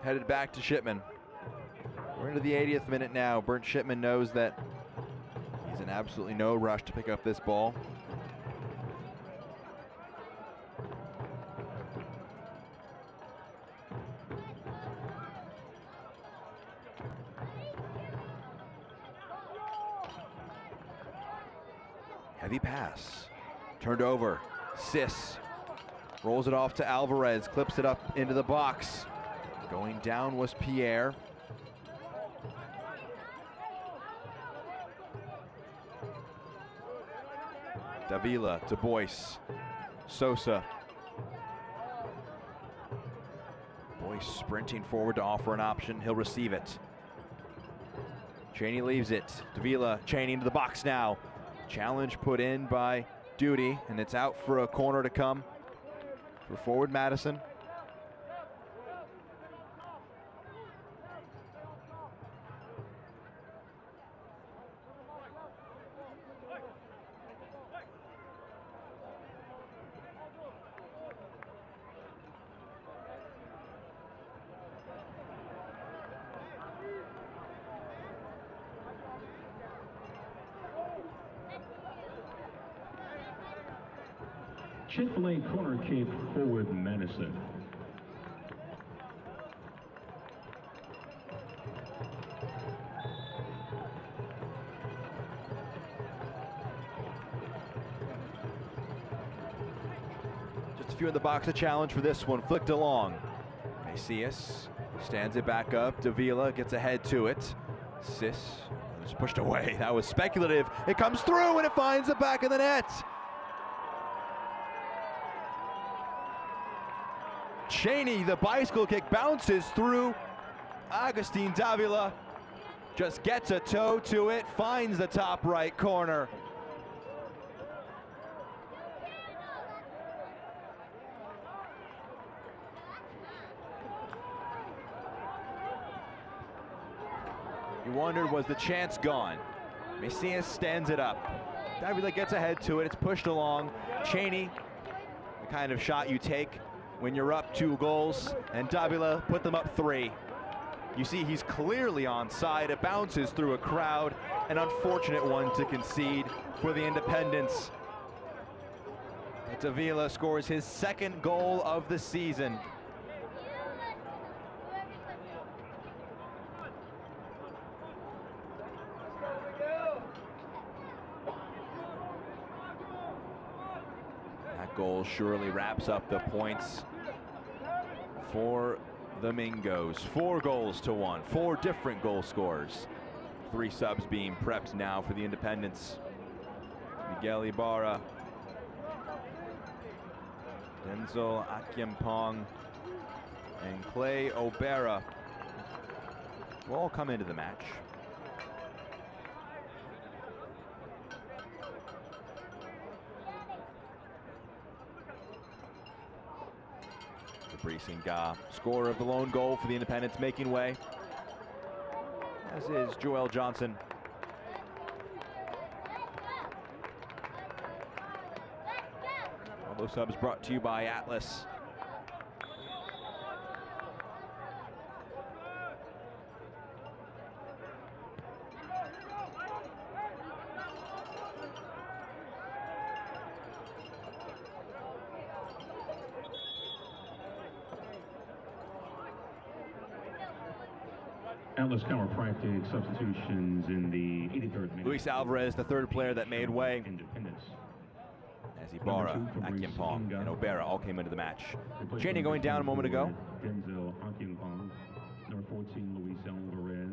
Headed back to Shipman. We're into the 80th minute now. Bernd Shipman knows that he's in absolutely no rush to pick up this ball. Heavy pass. Turned over. Sis rolls it off to Alvarez. Clips it up into the box. Going down was Pierre. Davila to Boyce. Sosa. Boyce sprinting forward to offer an option. He'll receive it. Cheney leaves it. Davila, Cheney into the box now. Challenge put in by Duty, and it's out for a corner to come for forward Madison. Chick-fil-A corner kick forward Madison. Just a few in the box, a challenge for this one. Flicked along. Macias stands it back up. Davila gets ahead to it. Sis was pushed away. That was speculative. It comes through and it finds the back of the net. Cheney, the bicycle kick bounces through. Agustin Davila just gets a toe to it, finds the top right corner. You wondered, was the chance gone? Macias stands it up. Davila gets ahead to it, it's pushed along. Cheney, the kind of shot you take when you're up 2 goals, and Davila put them up 3. You see he's clearly onside. It bounces through a crowd. An unfortunate one to concede for the Independents. But Davila scores his 2nd goal of the season. That goal surely wraps up the points for the Mingos. 4 goals to 1, 4 different goal scorers. 3 subs being prepped now for the Independents. Miguel Ibarra, Denzel Akyempong, and Clay Obera will all come into the match. Brisinga, scorer of the lone goal for the Independents, making way, as is Joel Johnson. All those subs brought to you by Atlas. Atlas chiropractic substitutions in the 83rd minute. Luis Alvarez, the 3rd player that made way, Independence. as Ibarra, Akinpong, and Obera all came into the match. Cheney going down a moment ago.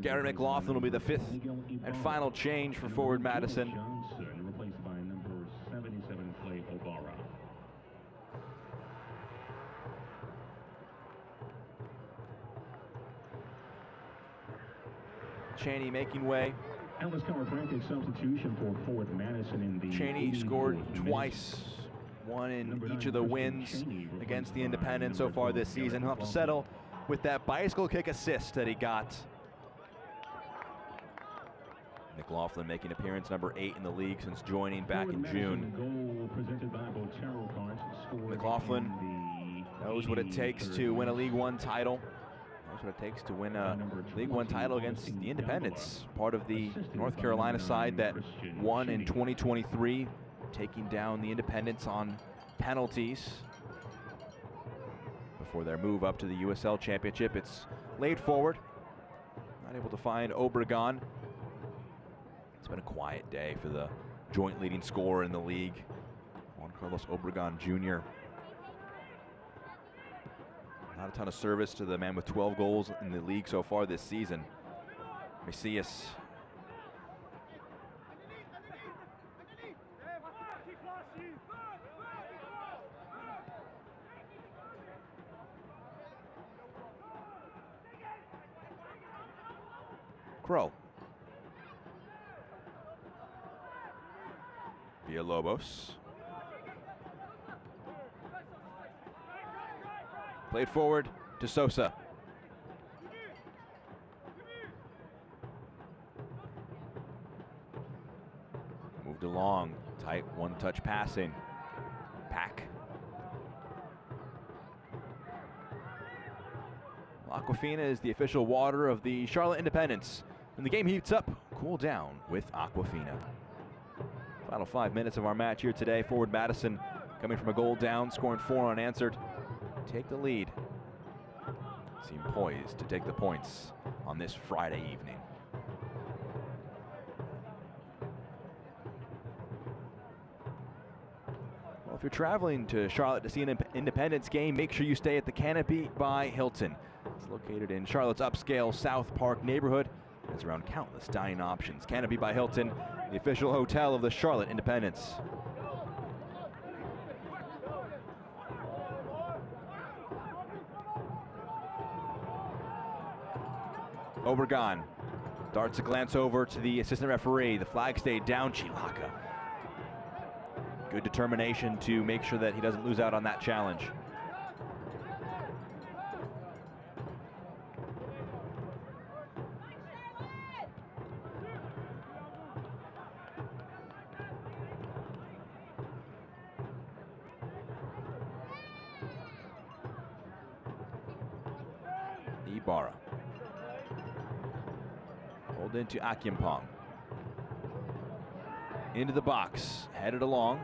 Gary McLaughlin will be the fifth and final change for forward Madison. Replaced by number 77, Clay Obara. Cheney making way. And let's come a frantic substitution for forward Madison in the Cheney scored twice, one in each of the wins against the Independents so far this season. He'll have to settle with that bicycle kick assist that he got. McLaughlin making appearance number 8 in the league since joining back in June. McLaughlin knows what it takes to win a League One title. Knows what it takes to win a League One title against the Independents, part of the North Carolina side that won in 2023, taking down the Independents on penalties before their move up to the USL Championship. It's laid forward, not able to find Obregon. It's been a quiet day for the joint leading scorer in the league, Juan Carlos Obregon Jr. Not a ton of service to the man with 12 goals in the league so far this season. Macias. Crow. Villalobos. Played forward to Sosa. Moved along, tight one-touch passing. Pack. Aquafina is the official water of the Charlotte Independents. When the game heats up, cool down with Aquafina. Final 5 minutes of our match here today. Forward Madison coming from a goal down, scoring 4 unanswered. Take the lead. Seem poised to take the points on this Friday evening. Well, if you're traveling to Charlotte to see an Independence game, make sure you stay at the Canopy by Hilton. It's located in Charlotte's upscale South Park neighborhood. It's around countless dining options. Canopy by Hilton, the official hotel of the Charlotte Independents. Obregon darts a glance over to the assistant referee. The flag stayed down. Chilaka. Good determination to make sure that he doesn't lose out on that challenge. Ibarra. Hold into Akinpong. Into the box, headed along.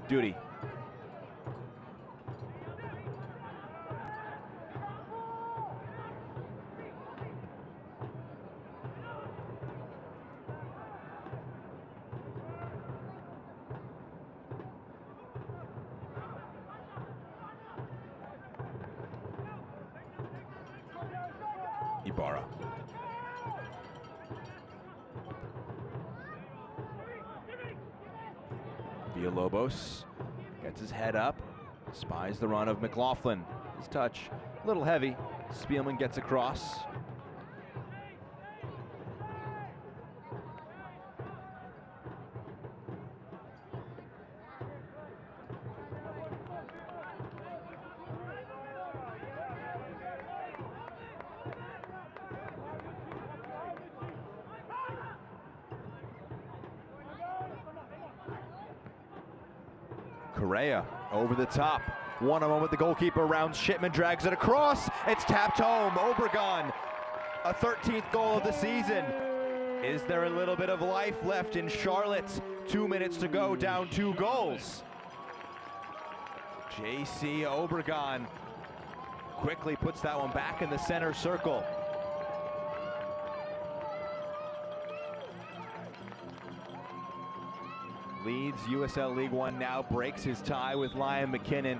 Duty. Ibarra. Villalobos gets his head up, spies the run of McLaughlin. His touch, a little heavy. Spielman gets across. Correa over the top. One-on-one with the goalkeeper. Rounds Shipman, drags it across. It's tapped home. Obregon, a 13th goal of the season. Is there a little bit of life left in Charlotte? 2 minutes to go, down 2 goals. JC Obregon quickly puts that one back in the center circle. leads USL League One now, breaks his tie with Lion McKinnon.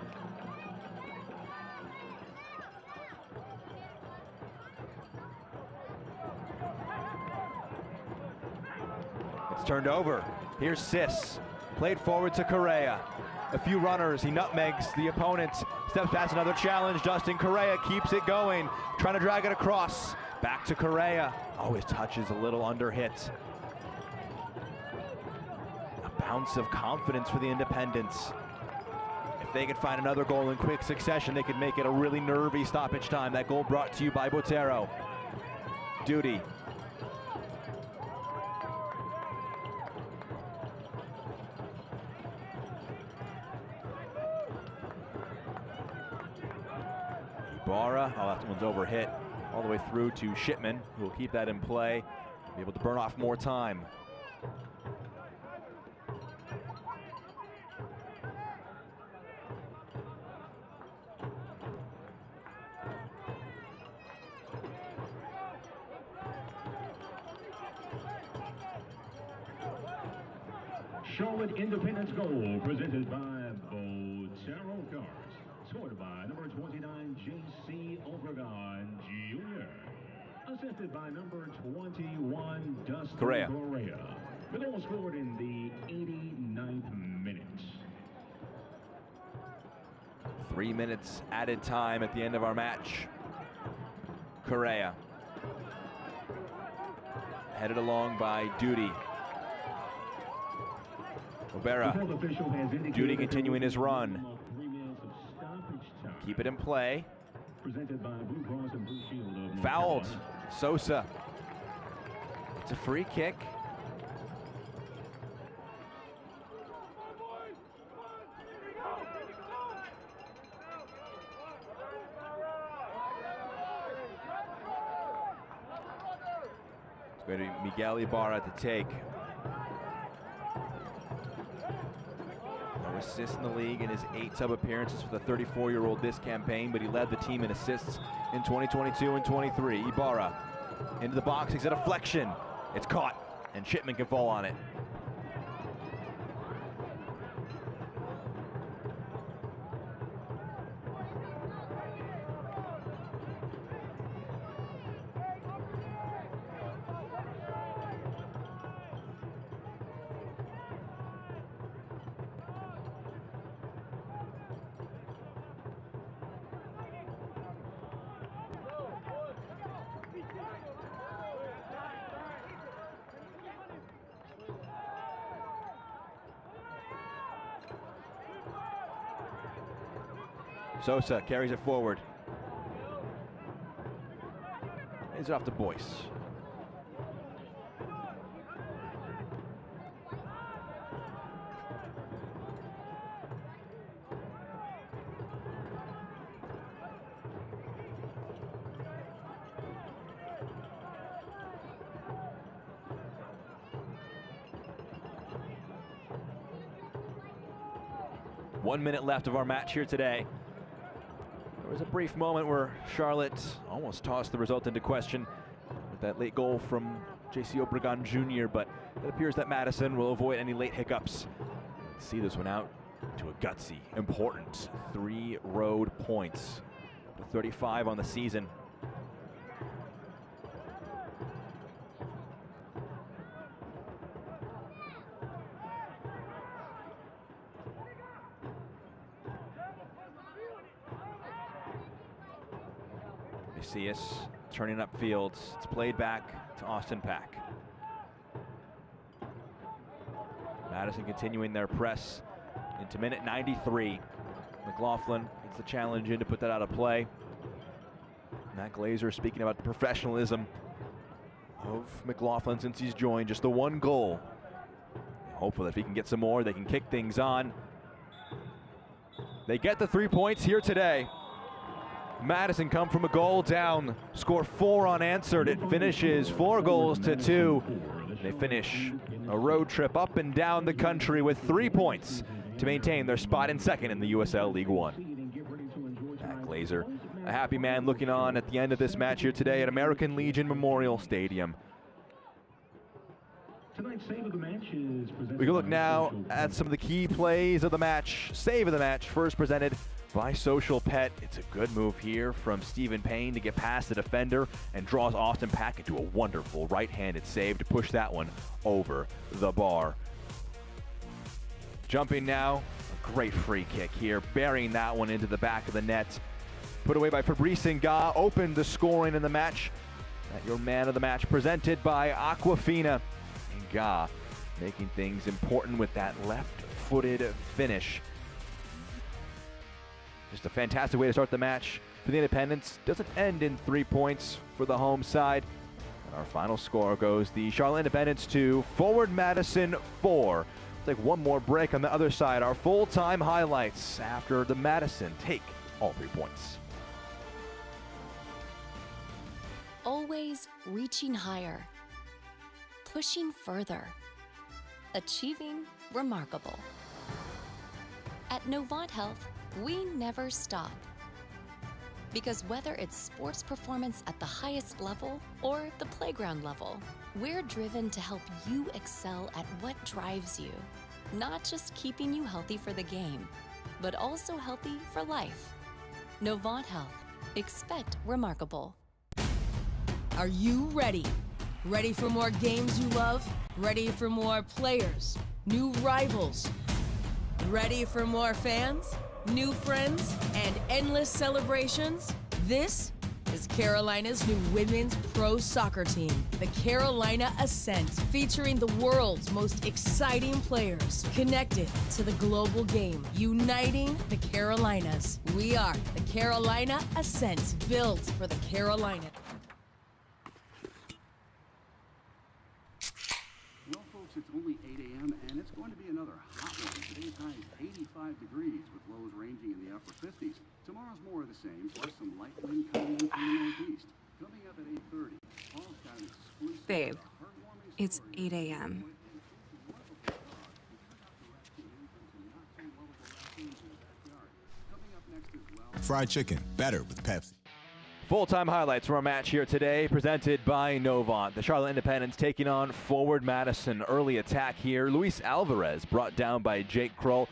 It's turned over. Here's Sis, played forward to Correa. A few runners, he nutmegs the opponent, steps past another challenge. Dustin Correa keeps it going, trying to drag it across. Back to Correa. Oh, his touch is a little under hit. A bounce of confidence for the Independents. If they could find another goal in quick succession, they could make it a really nervy stoppage time. That goal brought to you by Botero. Duty. Ibarra, oh, that one's over hit. All the way through to Shipman, who will keep that in play, be able to burn off more time. Charlotte Independence goal presented by Botero Cars. Scored by number 29, J.C. Obregon Jr. Assisted by number 21, Dustin Correa. The goal scored in the 89th minute. 3 minutes added time at the end of our match. Correa. Headed along by Duty. Obera. Duty continuing his run. Keep it in play. Fouled. Sosa. It's a free kick. It's going to be Miguel Ibarra to take. No assists in the league in his 8 sub appearances for the 34-year-old this campaign, but he led the team in assists in 2022 and 23. Ibarra into the box, he's a deflection. It's caught, and Shipman can fall on it. Sosa carries it forward. Hands it off to Boyce. One minute left of our match here today. There was a brief moment where Charlotte almost tossed the result into question with that late goal from J.C. Obregon Jr., but it appears that Madison will avoid any late hiccups. See this one out to a gutsy, important 3 road points. 35 on the season. Macias turning upfield. It's played back to Austin Pack. Madison continuing their press into minute 93. McLaughlin gets the challenge in to put that out of play. Matt Glazer speaking about the professionalism of McLaughlin since he's joined. Just the 1 goal. Hopefully if he can get some more, they can kick things on. They get the 3 points here today. Madison come from a goal down, score 4 unanswered. It finishes 4 goals to 2. They finish a road trip up and down the country with 3 points to maintain their spot in second in the USL League One. Matt Glazer, a happy man looking on at the end of this match here today at American Legion Memorial Stadium. Tonight's save of the match is presented. We can look by now Social at some of the key plays of the match. Save of the match, first presented by Social Pet. It's a good move here from Stephen Payne to get past the defender and draws Austin Pack into a wonderful right-handed save to push that one over the bar. Jumping now, a great free kick here, burying that one into the back of the net. Put away by Fabrice Nga, opened the scoring in the match. At your man of the match presented by Aquafina. Nga making things important with that left-footed finish. Just a fantastic way to start the match for the Independents. Doesn't end in 3 points for the home side. And our final score goes the Charlotte Independents 2, Forward Madison 4. We'll take one more break on the other side. Our full-time highlights after the Madison take all 3 points. Always reaching higher, pushing further, achieving remarkable. At Novant Health, we never stop. Because whether it's sports performance at the highest level or the playground level, we're driven to help you excel at what drives you. Not just keeping you healthy for the game, but also healthy for life. Novant Health. Expect remarkable. Are you ready? Ready for more games you love? Ready for more players? New rivals? Ready for more fans? New friends? And endless celebrations? This is Carolina's new women's pro soccer team, the Carolina Ascent, featuring the world's most exciting players, connected to the global game, uniting the Carolinas. We are the Carolina Ascent, built for the Carolina. Well, folks, it's only 8 a.m. and it's going to be another hot one. Today's high is 85 degrees with lows ranging in the upper 50s. Tomorrow's more of the same, plus some light wind coming in from the northeast. Coming up at 8:30, Paul's got an exclusive, Babe, heartwarming it's story. 8 a.m. Fried chicken, better with Pepsi. Full-time highlights from our match here today, presented by Novant. The Charlotte Independents taking on Forward Madison. Early attack here. Luis Alvarez brought down by Jake Kroll.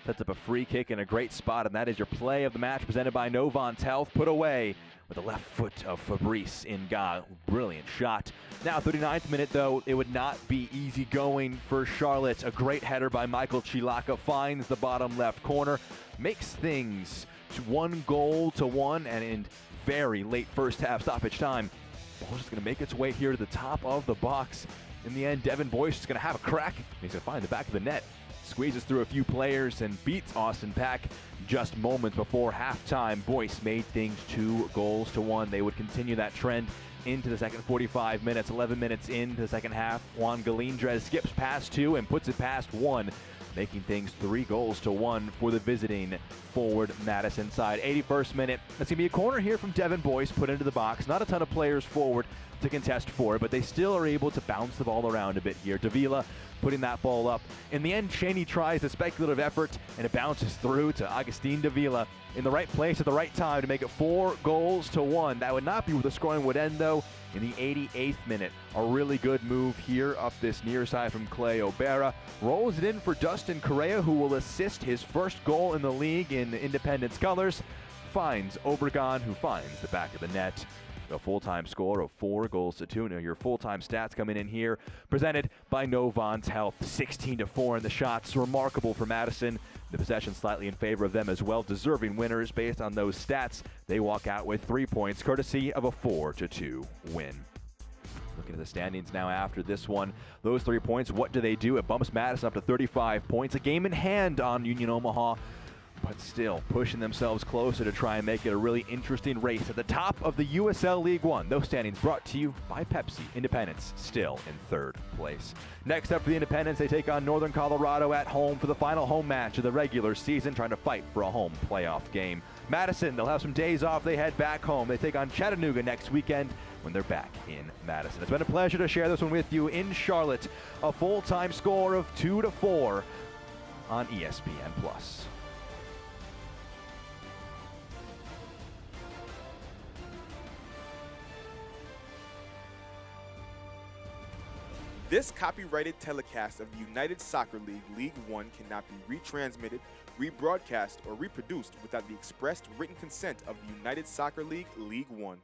Sets up a free kick in a great spot, and that is your play of the match, presented by Novant Health. Put away with the left foot of Fabrice Nga. Brilliant shot. Now, 39th minute, though, it would not be easy going for Charlotte. A great header by Michael Chilaka finds the bottom left corner, makes things 1-1, and in very late first half stoppage time, ball's just going to make its way here to the top of the box. In the end, Devin Boyce is going to have a crack. He's going to find the back of the net. Squeezes through a few players and beats Austin Pack just moments before halftime. Boyce made things 2-1. They would continue that trend into the second 45 minutes. 11 minutes into the second half, Juan Galindrez skips past 2 and puts it past 1, making things 3-1 for the visiting Forward Madison side. 81st minute. That's going to be a corner here from Devin Boyce put into the box. Not a ton of players forward to contest for it, but they still are able to bounce the ball around a bit here. Davila putting that ball up. In the end, Cheney tries a speculative effort, and it bounces through to Agustin Davila in the right place at the right time to make it 4-1. That would not be where the scoring would end, though. In the 88th minute, a really good move here up this near side from Clay O'Bara. Rolls it in for Dustin Correa, who will assist his first goal in the league in Independence colors. Finds Obregon, who finds the back of the net. A full-time score of 4-2. Now your full-time stats coming in here, presented by Novant Health. 16-4 in the shots. Remarkable for Madison. The possession slightly in favor of them as well. Deserving winners based on those stats. They walk out with 3 points, courtesy of a 4-2 win. Looking at the standings now after this one. Those 3 points, what do they do? It bumps Madison up to 35 points. A game in hand on Union Omaha, but still pushing themselves closer to try and make it a really interesting race at the top of the USL League One. Those standings brought to you by Pepsi. Independence still in 3rd place. Next up for the Independents, they take on Northern Colorado at home for the final home match of the regular season, trying to fight for a home playoff game. Madison, they'll have some days off. They head back home. They take on Chattanooga next weekend when they're back in Madison. It's been a pleasure to share this one with you in Charlotte. A full-time score of 2-4 on ESPN+. This copyrighted telecast of the United Soccer League League One cannot be retransmitted, rebroadcast, or reproduced without the expressed written consent of the United Soccer League League One.